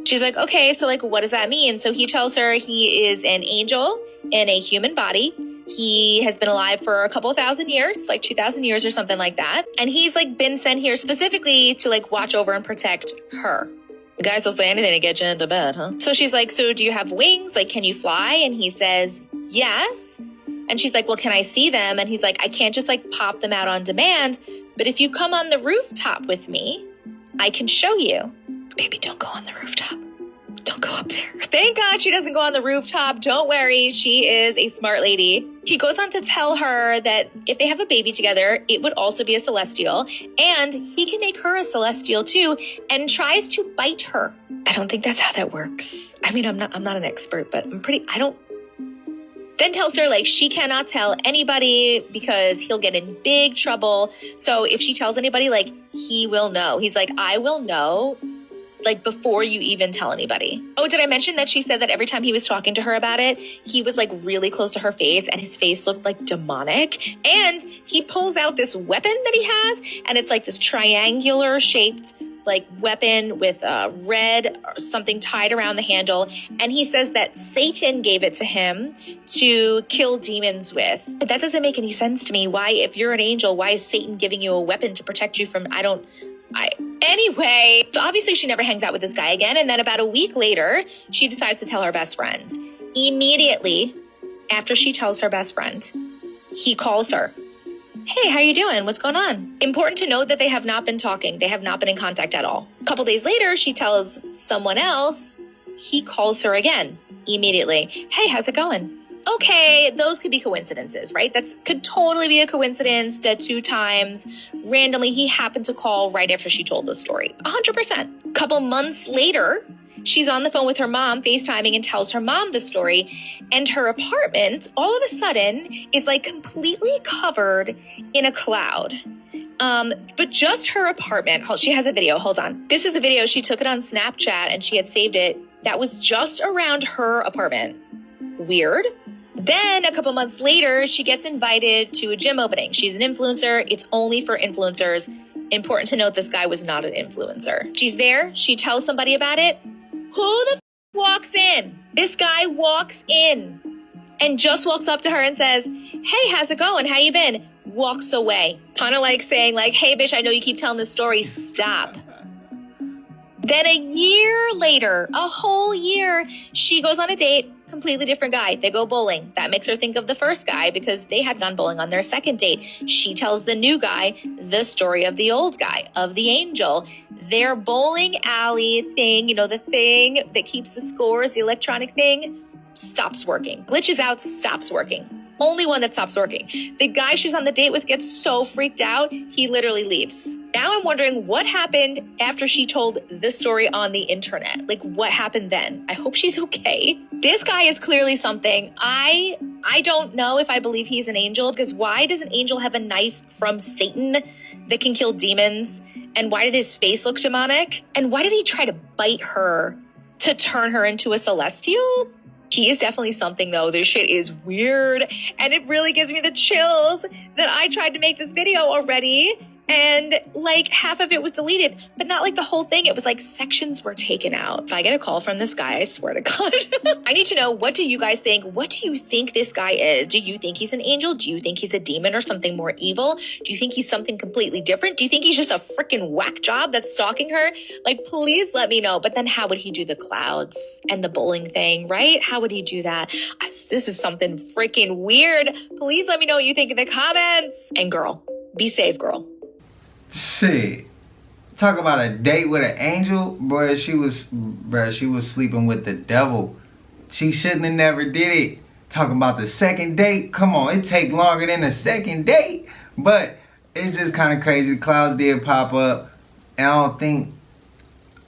[SPEAKER 23] She's like, okay, so like, what does that mean? So he tells her he is an angel in a human body. He has been alive for a couple thousand years, like 2,000 years or something like that. And he's like been sent here specifically to like watch over and protect her. The guys will say anything to get you into bed, huh? So she's like, so do you have wings? Like, can you fly? And he says, yes. And she's like, well, can I see them? And he's like, I can't just like pop them out on demand. But if you come on the rooftop with me, I can show you. Baby, don't go on the rooftop. Don't go up there. Thank God she doesn't go on the rooftop. Don't worry. She is a smart lady. He goes on to tell her that if they have a baby together, it would also be a celestial. And he can make her a celestial too and tries to bite her. I don't think that's how that works. I mean, I'm not an expert, but then tells her like she cannot tell anybody because he'll get in big trouble. So if she tells anybody, like he will know. He's like, I will know. Like before you even tell anybody. Oh, did I mention that she said that every time he was talking to her about it, he was like really close to her face and his face looked like demonic. And he pulls out this weapon that he has and it's like this triangular shaped like weapon with red or something tied around the handle. And he says that Satan gave it to him to kill demons with. That doesn't make any sense to me. Why, if you're an angel, why is Satan giving you a weapon to protect you from, Anyway, so obviously she never hangs out with this guy again. And then about a week later, she decides to tell her best friend. Immediately after she tells her best friend, he calls her. Hey, how you doing? What's going on? Important to note that they have not been talking. They have not been in contact at all. A couple days later, she tells someone else. He calls her again immediately. Hey, how's it going? Okay, those could be coincidences, right? Could totally be a coincidence that 2 times randomly he happened to call right after she told the story. 100%. Couple months later, she's on the phone with her mom, FaceTiming, and tells her mom the story. And her apartment, all of a sudden, is like completely covered in a cloud. But just her apartment. She has a video. Hold on. This is the video. She took it on Snapchat and she had saved it. That was just around her apartment. Weird. Then a couple months later, she gets invited to a gym opening. She's an influencer. It's only for influencers. Important to note, this guy was not an influencer. She's there. She tells somebody about it. Who the walks in? This guy walks in and just walks up to her and says, hey, how's it going? How you been? Walks away. Kind of like saying like, hey, bitch, I know you keep telling this story. Stop. Then a year later, a whole year, she goes on a date. Completely different guy. They go bowling. That makes her think of the first guy because they had gone bowling on their second date. She tells the new guy the story of the old guy, of the angel. Their bowling alley thing, you know, the thing that keeps the scores, the electronic thing, stops working. Glitches out, stops working. Only one that stops working. The guy she's on the date with gets so freaked out, he literally leaves. Now I'm wondering what happened after she told this story on the internet. Like, what happened then? I hope she's okay. This guy is clearly something. I don't know if I believe he's an angel, because why does an angel have a knife from Satan that can kill demons? And why did his face look demonic? And why did he try to bite her to turn her into a celestial? He is definitely something, though. This shit is weird. And it really gives me the chills that I tried to make this video already. And like half of it was deleted, but not like the whole thing. It was like sections were taken out. If I get a call from this guy, I swear to God. I need to know, what do you guys think? What do you think this guy is? Do you think he's an angel? Do you think he's a demon or something more evil? Do you think he's something completely different? Do you think he's just a freaking whack job that's stalking her? Like, please let me know. But then how would he do the clouds and the bowling thing, right? How would he do that? This is something freaking weird. Please let me know what you think in the comments. And girl, be safe, girl.
[SPEAKER 1] Shit. Talk about a date with an angel, bro. She was sleeping with the devil. She shouldn't have never did it. Talking about the second date. Come on, it take longer than the second date. But it's just kind of crazy. Clouds did pop up. And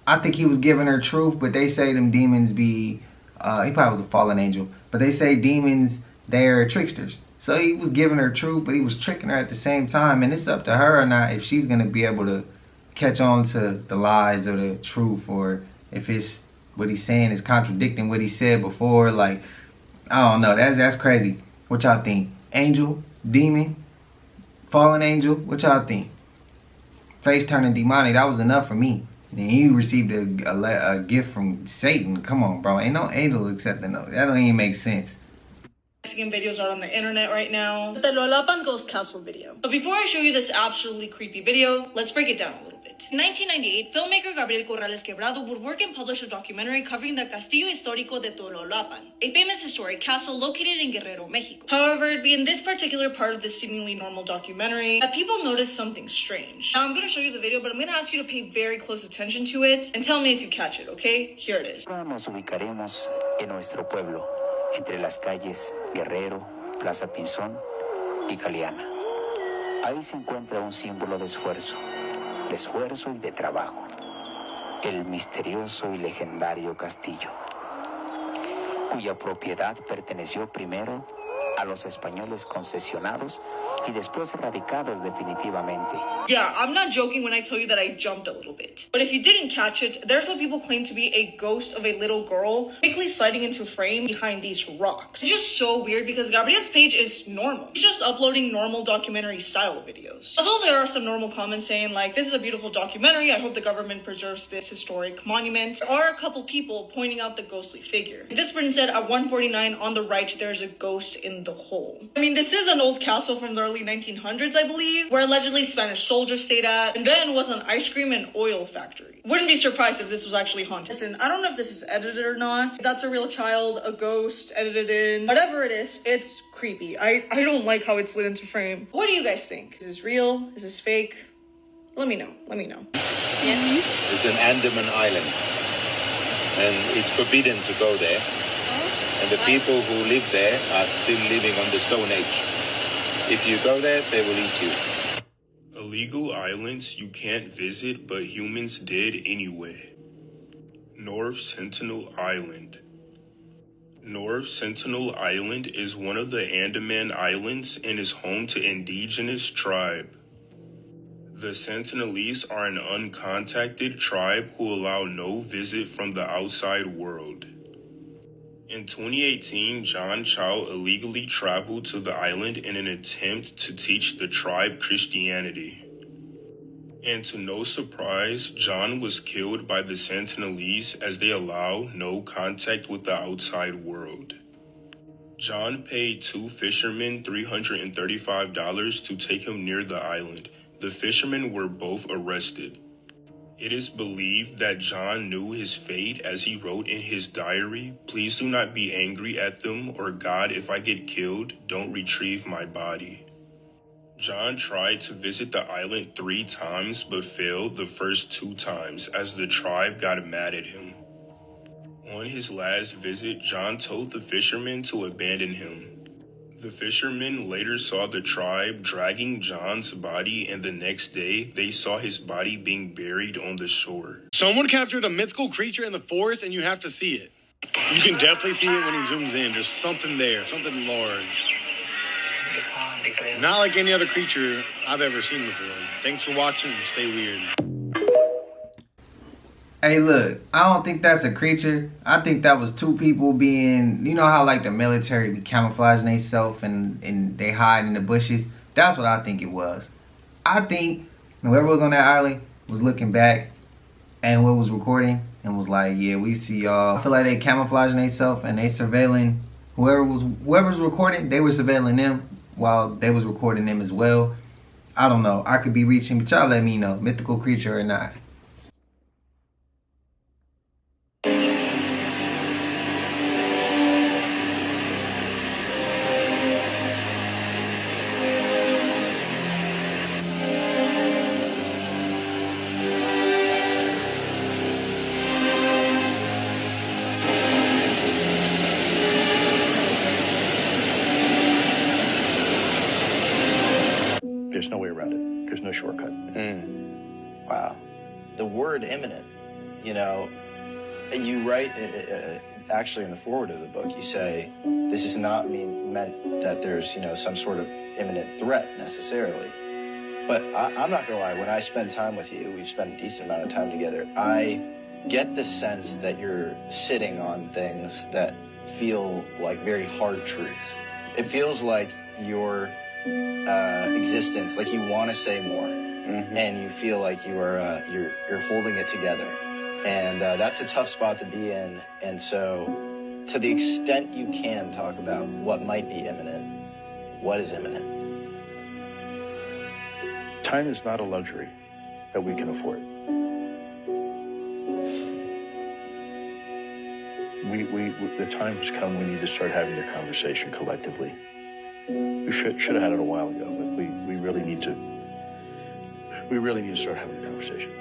[SPEAKER 1] I think he was giving her truth, but they say them demons be, he probably was a fallen angel. But they say demons, they're tricksters. So he was giving her truth, but he was tricking her at the same time. And it's up to her or not if she's going to be able to catch on to the lies or the truth, or if it's what he's saying is contradicting what he said before. Like, I don't know. That's crazy. What y'all think? Angel? Demon? Fallen angel? What y'all think? Face turning demonic. That was enough for me. And he received a gift from Satan. Come on, bro. Ain't no angel accepting those. That don't even make sense.
[SPEAKER 2] Mexican videos are on the internet right now. The Lolapan Ghost Castle video. But before I show you this absolutely creepy video, let's break it down a little bit. In 1998, filmmaker Gabriel Corrales Quebrado would work and publish a documentary covering the Castillo Histórico de Tololapan, a famous historic castle located in Guerrero, Mexico. However, it'd be in this particular part of this seemingly normal documentary that people noticed something strange. Now, I'm going to show you the video, but I'm going to ask you to pay very close attention to it and tell me if you catch it, okay? Here it is.
[SPEAKER 4] Nos ubicaremos en nuestro pueblo, entre las calles Guerrero, Plaza Pinzón y Galeana. Ahí se encuentra un símbolo de esfuerzo y de trabajo, el misterioso y legendario castillo, cuya propiedad perteneció primero a los españoles concesionados y después erradicados definitivamente.
[SPEAKER 2] Yeah, I'm not joking when I tell you that I jumped a little bit. But if you didn't catch it, there's what people claim to be a ghost of a little girl quickly sliding into frame behind these rocks. It's just so weird because Gabriel's page is normal. He's just uploading normal documentary style videos. Although there are some normal comments saying like, this is a beautiful documentary, I hope the government preserves this historic monument, there are a couple people pointing out the ghostly figure. This person said at 149 on the right, there's a ghost in the hole. I mean, this is an old castle from the early 1900s, I believe, where allegedly Spanish soldiers stayed at, and then was an ice cream and oil factory. Wouldn't be surprised if this was actually haunted. Listen, I don't know if this is edited or not. That's a real child, a ghost, edited in. Whatever it is, it's creepy. I don't like how it slid into frame. What do you guys think? Is this real? Is this fake? Let me know. Let me know.
[SPEAKER 6] It's an Andaman island, and it's forbidden to go there. and the people who live there are still living on the Stone Age. If you go there, they will eat you.
[SPEAKER 7] Illegal islands you can't visit, but humans did anyway. North Sentinel Island. North Sentinel Island is one of the Andaman Islands and is home to indigenous tribe. The Sentinelese are an uncontacted tribe who allow no visit from the outside world. In 2018, John Chow illegally traveled to the island in an attempt to teach the tribe Christianity. And to no surprise, John was killed by the Sentinelese as they allow no contact with the outside world. John paid 2 fishermen $335 to take him near the island. The fishermen were both arrested. It is believed that John knew his fate as he wrote in his diary, "Please do not be angry at them, or God, if I get killed, don't retrieve my body." John tried to visit the island 3 times but failed the first 2 times as the tribe got mad at him. On his last visit, John told the fishermen to abandon him. The fishermen later saw the tribe dragging John's body, and the next day they saw his body being buried on the shore.
[SPEAKER 8] Someone captured a mythical creature in the forest and you have to see it. You can definitely see it when he zooms in. There's something there, something large. Not like any other creature I've ever seen before. Thanks for watching and stay weird.
[SPEAKER 1] Hey, look, I don't think that's a creature. I think that was 2 people being, you know how like the military be camouflaging themselves and they hide in the bushes? That's what I think it was. I think whoever was on that island was looking back and what was recording and was like, yeah, we see y'all. I feel like they camouflaging themselves and they surveilling whoever's recording, they were surveilling them while they was recording them as well. I don't know. I could be reaching, but y'all let me know. Mythical creature or not.
[SPEAKER 24] There's no way around it. There's no shortcut.
[SPEAKER 25] Wow. The word imminent, you know, you write, actually in the foreword of the book, you say, this is not meant that there's, you know, some sort of imminent threat necessarily. But I'm not gonna lie, when I spend time with you, we've spent a decent amount of time together, I get the sense that you're sitting on things that feel like very hard truths. It feels like your existence, like you want to say more, and you feel like you are you're holding it together, and that's a tough spot to be in. And so, to the extent you can talk about what might be imminent, what is imminent?
[SPEAKER 24] Time is not a luxury that we can afford. The time has come. We need to start having the conversation collectively. We should have had it a while ago, but we really need to start having a conversation.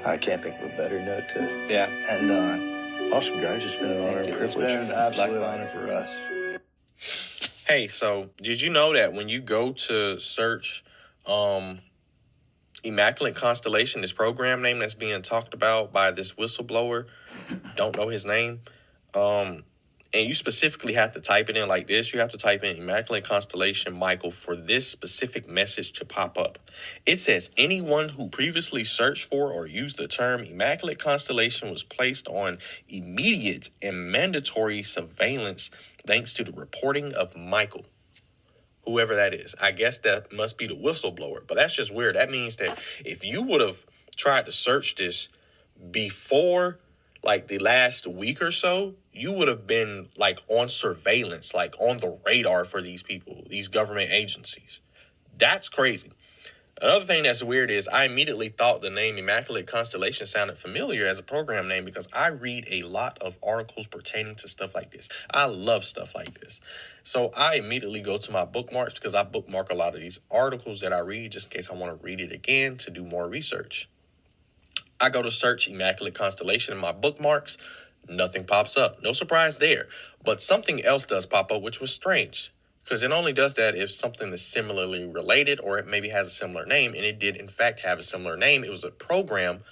[SPEAKER 25] I can't think of a better note to end on.
[SPEAKER 24] Awesome, guys. It's been an honor and privilege.
[SPEAKER 25] It's been an absolute honor for us.
[SPEAKER 26] Hey, so did you know that when you go to search Immaculate Constellation, this program name that's being talked about by this whistleblower, don't know his name, and you specifically have to type it in like this. You have to type in Immaculate Constellation Michael for this specific message to pop up. It says, anyone who previously searched for or used the term Immaculate Constellation was placed on immediate and mandatory surveillance thanks to the reporting of Michael. Whoever that is. I guess that must be the whistleblower. But that's just weird. That means that if you would have tried to search this before like the last week or so, you would have been like on surveillance, like on the radar for these people, these government agencies. That's crazy. Another thing that's weird is I immediately thought the name Immaculate Constellation sounded familiar as a program name because I read a lot of articles pertaining to stuff like this. I love stuff like this. So I immediately go to my bookmarks because I bookmark a lot of these articles that I read just in case I want to read it again to do more research. I go to search Immaculate Constellation in my bookmarks. Nothing pops up. No surprise there. But something else does pop up, which was strange. Because it only does that if something is similarly related or it maybe has a similar name. And it did, in fact, have a similar name. It was a program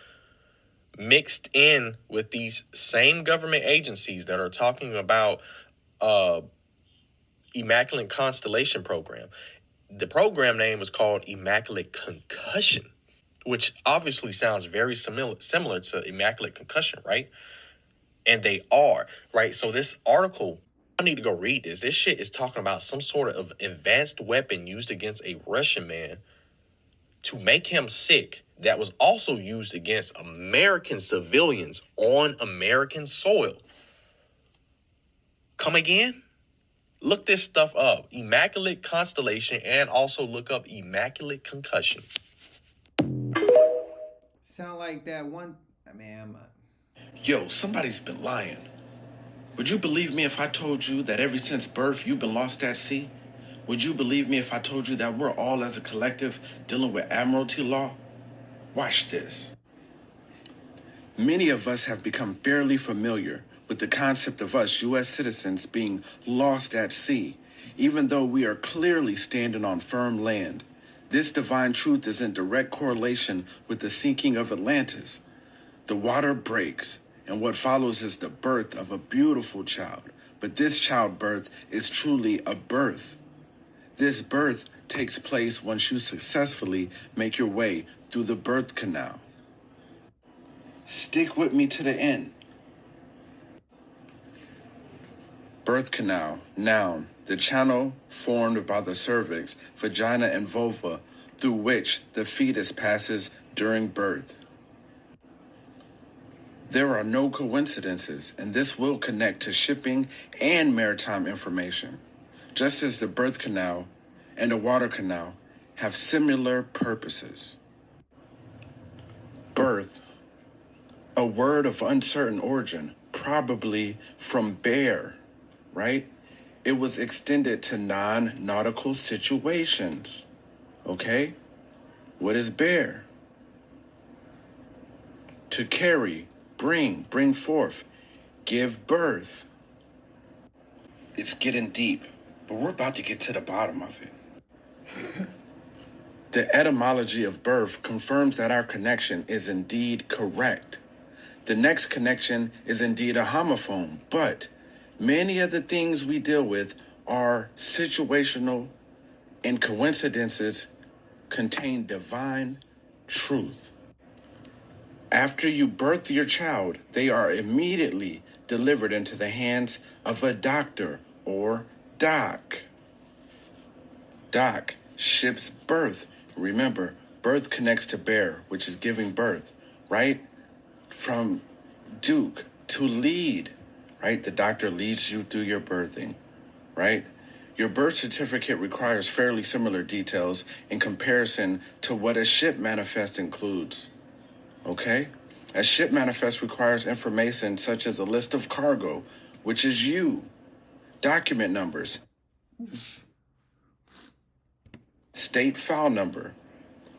[SPEAKER 26] mixed in with these same government agencies that are talking about Immaculate Constellation Program. The program name was called Immaculate Concussion, which obviously sounds very similar to Immaculate Concussion, right? And they are, right? So this article, I need to go read this. This shit is talking about some sort of advanced weapon used against a Russian man to make him sick that was also used against American civilians on American soil. Come again? Look this stuff up. Immaculate Constellation, and also look up Immaculate Concussion.
[SPEAKER 1] Sound like that one, man.
[SPEAKER 9] Yo, somebody's been lying. Would you believe me if I told you that ever since birth you've been lost at sea? Would you believe me if I told you that we're all as a collective dealing with admiralty law? Watch this. Many of us have become fairly familiar with the concept of us U.S. citizens being lost at sea, even though we are clearly standing on firm land. This divine truth is in direct correlation with the sinking of Atlantis. The water breaks, and what follows is the birth of a beautiful child. But this childbirth is truly a birth. This birth takes place once you successfully make your way through the birth canal. Stick with me to the end. Birth canal, noun, the channel formed by the cervix, vagina, and vulva through which the fetus passes during birth. There are no coincidences, and this will connect to shipping and maritime information, just as the birth canal and the water canal have similar purposes. Birth, a word of uncertain origin, probably from bear, right? It was extended to non-nautical situations, okay? What is bear? To carry, bring forth, give birth. It's getting deep, but we're about to get to the bottom of it. The etymology of birth confirms that our connection is indeed correct. The next connection is indeed a homophone, but many of the things we deal with are situational, and coincidences contain divine truth. After you birth your child, they are immediately delivered into the hands of a doctor or doc. Doc ships birth. Remember, birth connects to bear, which is giving birth, right? From Duke to lead, right? The doctor leads you through your birthing, right? Your birth certificate requires fairly similar details in comparison to what a ship manifest includes, okay? A ship manifest requires information such as a list of cargo, which is you, document numbers, state file number,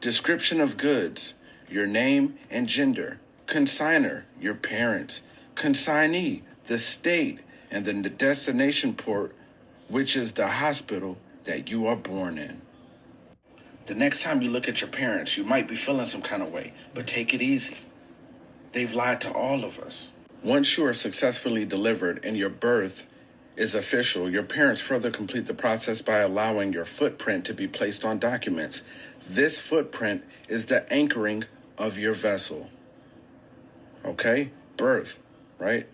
[SPEAKER 9] description of goods, your name and gender, consignor, your parents, consignee, the state, and then the destination port, which is the hospital that you are born in. The next time you look at your parents, you might be feeling some kind of way, but take it easy. They've lied to all of us. Once you are successfully delivered and your birth is official, your parents further complete the process by allowing your footprint to be placed on documents. This footprint is the anchoring of your vessel. Okay? Birth, right?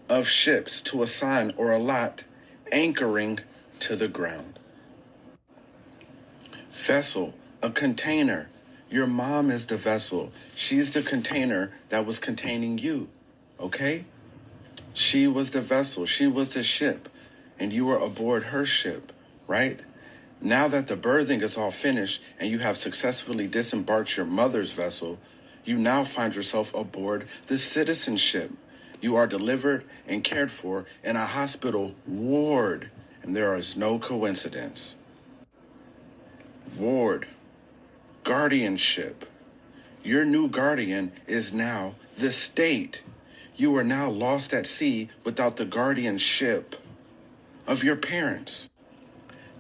[SPEAKER 9] Of ships to assign or allot, anchoring to the ground. Vessel, a container. Your mom is the vessel. She's the container that was containing you. Okay? She was the vessel. She was the ship. And you were aboard her ship, right? Now that the birthing is all finished and you have successfully disembarked your mother's vessel, you now find yourself aboard the citizenship. You are delivered and cared for in a hospital ward, and there is no coincidence. Ward, guardianship. Your new guardian is now the state. You are now lost at sea without the guardianship of your parents.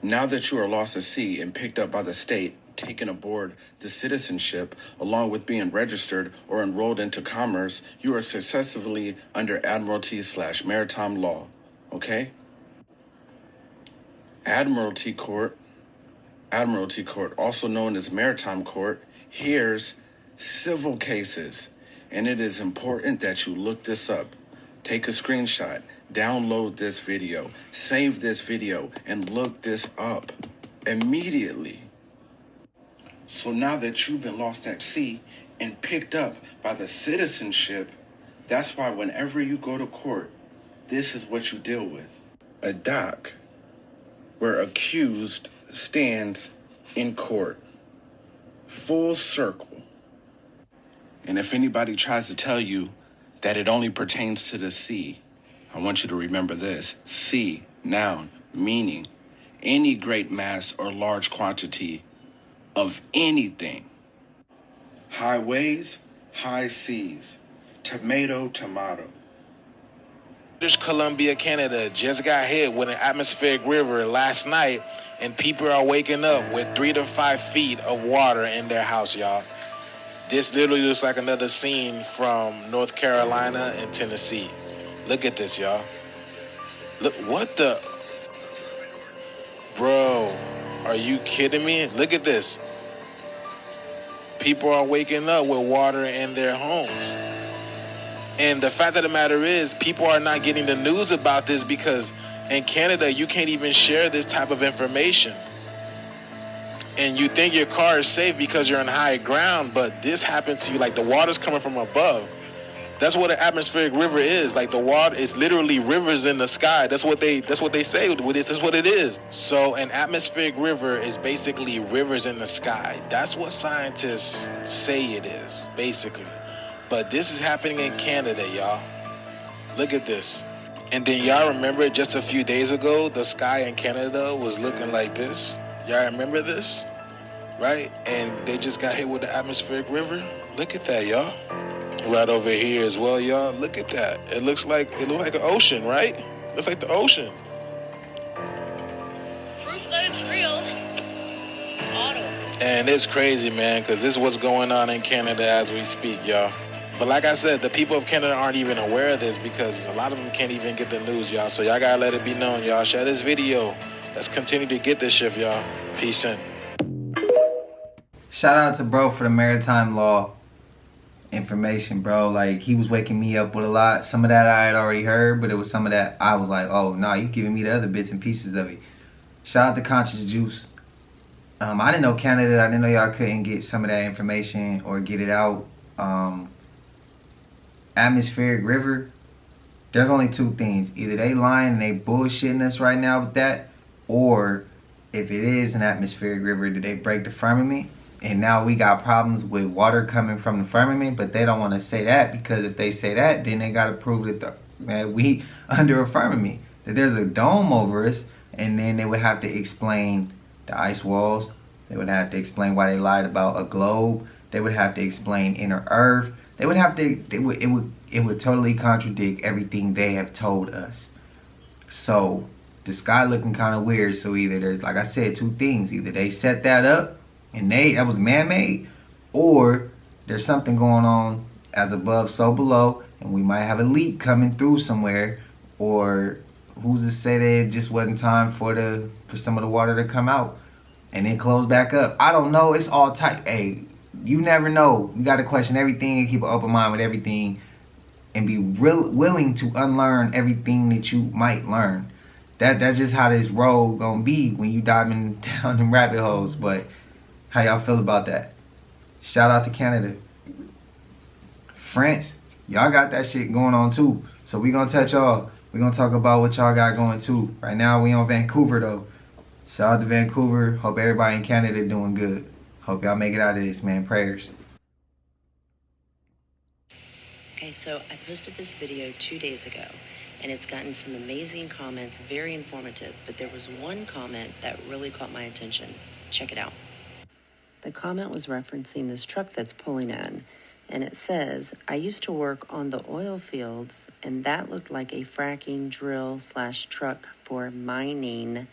[SPEAKER 9] Now that you are lost at sea and picked up by the state, taken aboard the citizenship, along with being registered or enrolled into commerce, you are successively under Admiralty/Maritime law, okay? Admiralty Court, also known as Maritime Court, hears civil cases, and it is important that you look this up. Take a screenshot, download this video, save this video, and look this up immediately. So now that you've been lost at sea and picked up by the citizenship, that's why whenever you go to court, this is what you deal with. A dock where accused stands in court, full circle. And if anybody tries to tell you that it only pertains to the sea, I want you to remember this. Sea, noun, meaning any great mass or large quantity of anything. Highways, high seas. Tomato, tomato.
[SPEAKER 10] British Columbia, Canada just got hit with an atmospheric river last night, and people are waking up with 3 to 5 feet of water in their house, y'all. This literally looks like another scene from North Carolina and Tennessee. Look at this, y'all. Look, what the? Bro, are you kidding me? Look at this. People are waking up with water in their homes. And the fact of the matter is, people are not getting the news about this because in Canada, you can't even share this type of information. And you think your car is safe because you're on high ground, but this happens to you, like the water's coming from above. That's what an atmospheric river is. Like the water is literally rivers in the sky. That's what they say. This is what it is. So an atmospheric river is basically rivers in the sky. That's what scientists say it is, basically. But this is happening in Canada, y'all. Look at this. And then y'all remember just a few days ago, the sky in Canada was looking like this. Y'all remember this? Right? And they just got hit with the atmospheric river. Look at that, y'all. Right over here as well, y'all. Look at that. It looks like an ocean, right? It looks like the ocean.
[SPEAKER 23] Proof that it's real. Auto.
[SPEAKER 10] And it's crazy, man, because this is what's going on in Canada as we speak, y'all. But like I said, the people of Canada aren't even aware of this because a lot of them can't even get the news, y'all. So y'all gotta let it be known, y'all. Share this video. Let's continue to get this shit, y'all. Peace in.
[SPEAKER 1] Shout out to bro for the maritime law information, bro. Like, he was waking me up with a lot. Some of that I had already heard, but it was some of that I was like, oh, nah, you giving me the other bits and pieces of it. Shout out to Conscious Juice. I didn't know Canada. I didn't know y'all couldn't get some of that information or get it out. Atmospheric river. There's only two things. Either they lying and they bullshitting us right now with that, or if it is an atmospheric river, did they break the firmament? And now we got problems with water coming from the firmament, but they don't want to say that because if they say that, then they got to prove that we under a firmament, that there's a dome over us, and then they would have to explain the ice walls. They would have to explain why they lied about a globe. They would have to explain inner Earth. They would have to. It would totally contradict everything they have told us. So the sky looking kind of weird. So either there's, like I said, two things. Either they set that up and that was man-made, or there's something going on as above, so below, and we might have a leak coming through somewhere, or who's to say that it just wasn't time for some of the water to come out and then close back up. I don't know. It's all tight. Hey, you never know. You got to question everything and keep an open mind with everything and be willing to unlearn everything that you might learn. That's just how this road gonna be when you diving down them rabbit holes. But how y'all feel about that? Shout out to Canada. France, y'all got that shit going on too. So we gonna touch y'all. We gonna talk about what y'all got going too. Right now we on Vancouver though. Shout out to Vancouver. Hope everybody in Canada doing good. Hope y'all make it out of this, man. Prayers.
[SPEAKER 11] Okay, so I posted this video 2 days ago, and it's gotten some amazing comments, very informative, but there was one comment that really caught my attention. Check it out. The comment was referencing this truck that's pulling in, And it says, I used to work on the oil fields, and that looked like a fracking drill / truck for mining,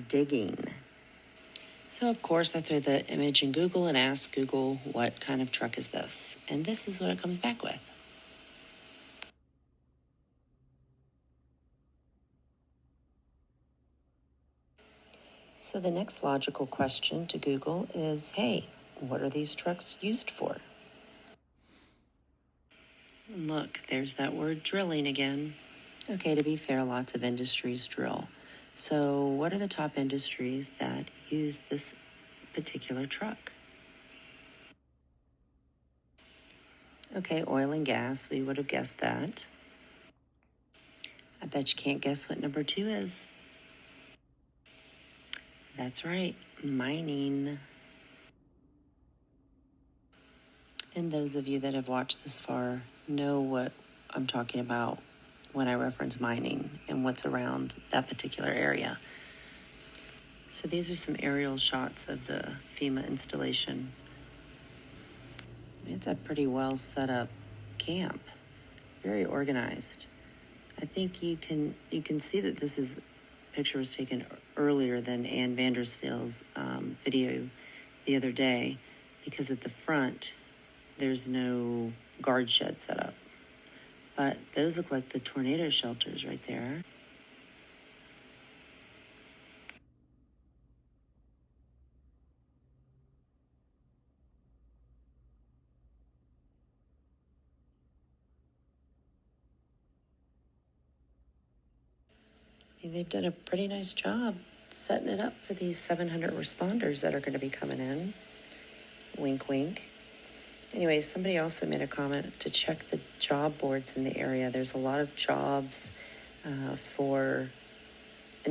[SPEAKER 11] digging. So, of course, I threw the image in Google and asked Google, what kind of truck is this? And this is what it comes back with. So the next logical question to Google is, hey, what are these trucks used for? And look, there's that word drilling again. Okay, to be fair, lots of industries drill. So what are the top industries that use this particular truck? Okay, oil and gas, we would have guessed that. I bet you can't guess what number 2 is. That's right, mining. And those of you that have watched this far know what I'm talking about when I reference mining and what's around that particular area. So these are some aerial shots of the FEMA installation. It's a pretty well set up camp, very organized. I think you can see that this picture was taken earlier than Ann Vandersteel's video the other day, because at the front there's no guard shed set up. But those look like the tornado shelters right there. They've done a pretty nice job setting it up for these 700 responders that are going to be coming in. Wink, wink. Anyway, somebody also made a comment to check the job boards in the area. There's a lot of jobs in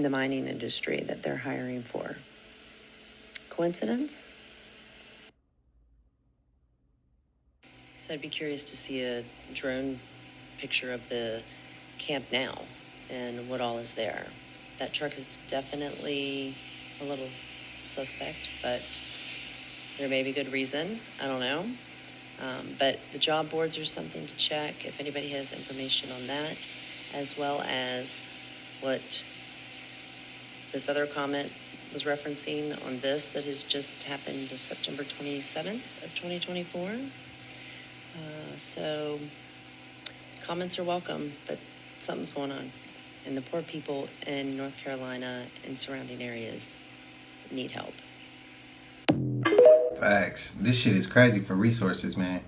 [SPEAKER 11] the mining industry that they're hiring for. Coincidence? So I'd be curious to see a drone picture of the camp now and what all is there. That truck is definitely a little suspect, but there may be good reason. I don't know. But the job boards are something to check if anybody has information on that, as well as what this other comment was referencing on this that has just happened September 27th of 2024. So comments are welcome, but something's going on. And the poor people in North Carolina and surrounding areas need help.
[SPEAKER 1] Facts. This shit is crazy for resources, man.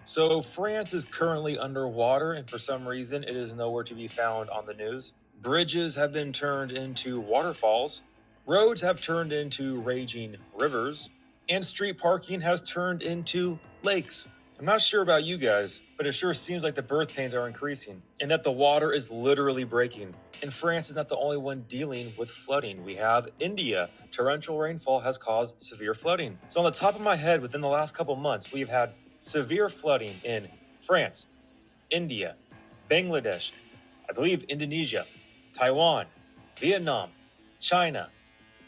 [SPEAKER 5] So France is currently underwater, and for some reason it is nowhere to be found on the news. Bridges have been turned into waterfalls, roads have turned into raging rivers, and street parking has turned into lakes. I'm not sure about you guys, but it sure seems like the birth pains are increasing, and that the water is literally breaking. And France is not the only one dealing with flooding. We have India. Torrential rainfall has caused severe flooding. So on the top of my head, within the last couple months, we've had severe flooding in France, India, Bangladesh, I believe Indonesia, Taiwan, Vietnam, China,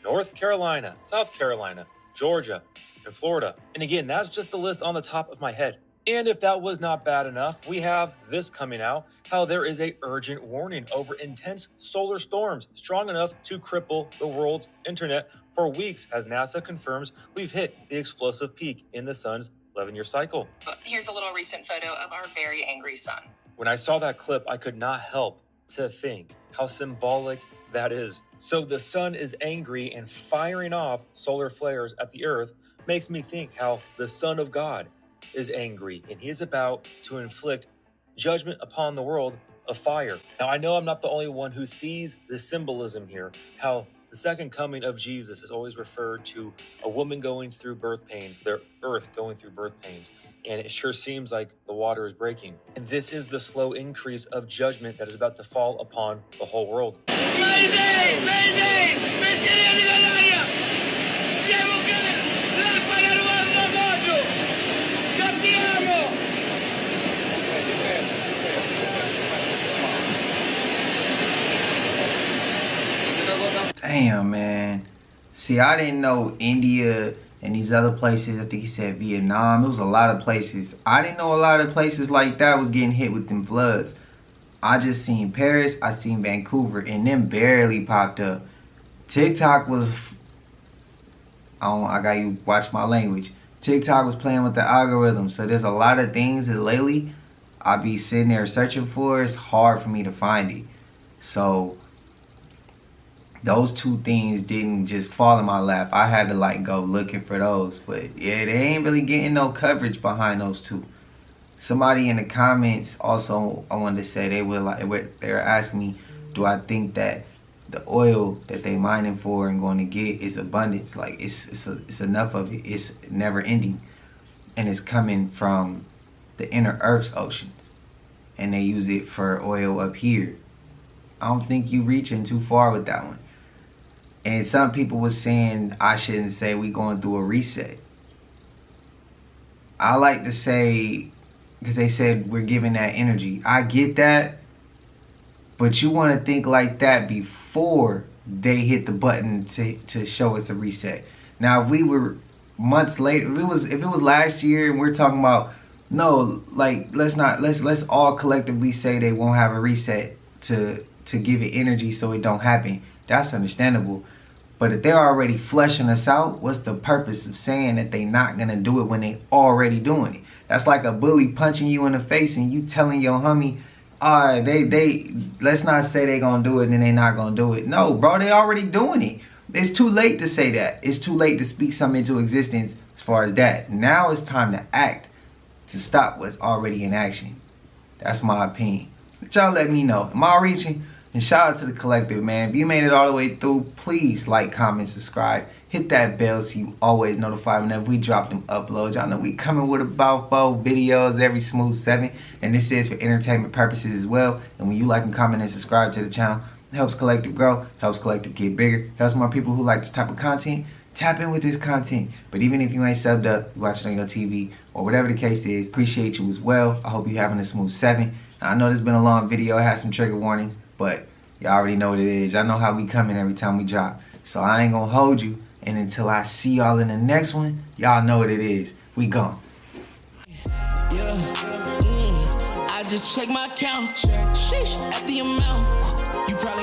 [SPEAKER 5] North Carolina, South Carolina, Georgia, and Florida. And again, that's just the list on the top of my head. And if that was not bad enough, we have this coming out, how there is an urgent warning over intense solar storms strong enough to cripple the world's internet for weeks as NASA confirms we've hit the explosive peak in the sun's 11-year cycle.
[SPEAKER 12] Here's a little recent photo of our very angry sun.
[SPEAKER 5] When I saw that clip, I could not help to think how symbolic that is. So the sun is angry and firing off solar flares at the earth makes me think how the Son of God is angry and he is about to inflict judgment upon the world of fire. Now, I know I'm not the only one who sees the symbolism here, how the second coming of Jesus is always referred to a woman going through birth pains, their earth going through birth pains, and it sure seems like the water is breaking. And this is the slow increase of judgment that is about to fall upon the whole world.
[SPEAKER 22] Mayday! Mayday! Pesquería de Galaria! Siamo che l'acqua nel vostro moto! Scappiamo!
[SPEAKER 1] Damn, man. See, I didn't know India and these other places. I think he said Vietnam. It was a lot of places. I didn't know a lot of places like that was getting hit with them floods. I just seen Paris, I seen Vancouver, and them barely popped up. TikTok was, I got you watch my language. TikTok was playing with the algorithm, so there's a lot of things that lately I be sitting there searching for. It's hard for me to find it. So those two things didn't just fall in my lap. I had to like go looking for those. But yeah, they ain't really getting no coverage behind those two. Somebody in the comments also, I wanted to say they were asking me, do I think that the oil that they mining for and going to get is abundance? Like it's enough of it. It's never ending, and it's coming from the inner Earth's oceans, and they use it for oil up here. I don't think you reaching too far with that one. And some people was saying I shouldn't say we going through a reset. I like to say, because they said we're giving that energy. I get that, but you want to think like that before they hit the button to show us a reset. Now, if we were months later, if it was last year and we're talking about, no, like let's all collectively say they won't have a reset to give it energy so it don't happen. That's understandable. But if they're already fleshing us out, what's the purpose of saying that they not gonna do it when they already doing it? That's like a bully punching you in the face and you telling your homie, all right, they let's not say they gonna do it and they not gonna do it. No, bro, they already doing it. It's too late to say that. It's too late to speak something into existence as far as that. Now it's time to act, to stop what's already in action. That's my opinion. But y'all let me know. Am I reaching? And shout out to the collective, man. If you made it all the way through, please like, comment, subscribe. Hit that bell so you always notified whenever we drop them uploads. Y'all know we coming with about 4 videos every smooth 7. And this is for entertainment purposes as well. And when you like and comment and subscribe to the channel, it helps collective grow, helps collective get bigger, helps more people who like this type of content tap in with this content. But even if you ain't subbed up, you watching on your TV or whatever the case is, appreciate you as well. I hope you're having a smooth 7. Now, I know this has been a long video. It has some trigger warnings, but y'all already know what it is. Y'all know how we come in every time we drop. So I ain't gonna hold you. And until I see y'all in the next one, y'all know what it is. We gone.
[SPEAKER 13] I just check my account. Sheesh, at the amount. You probably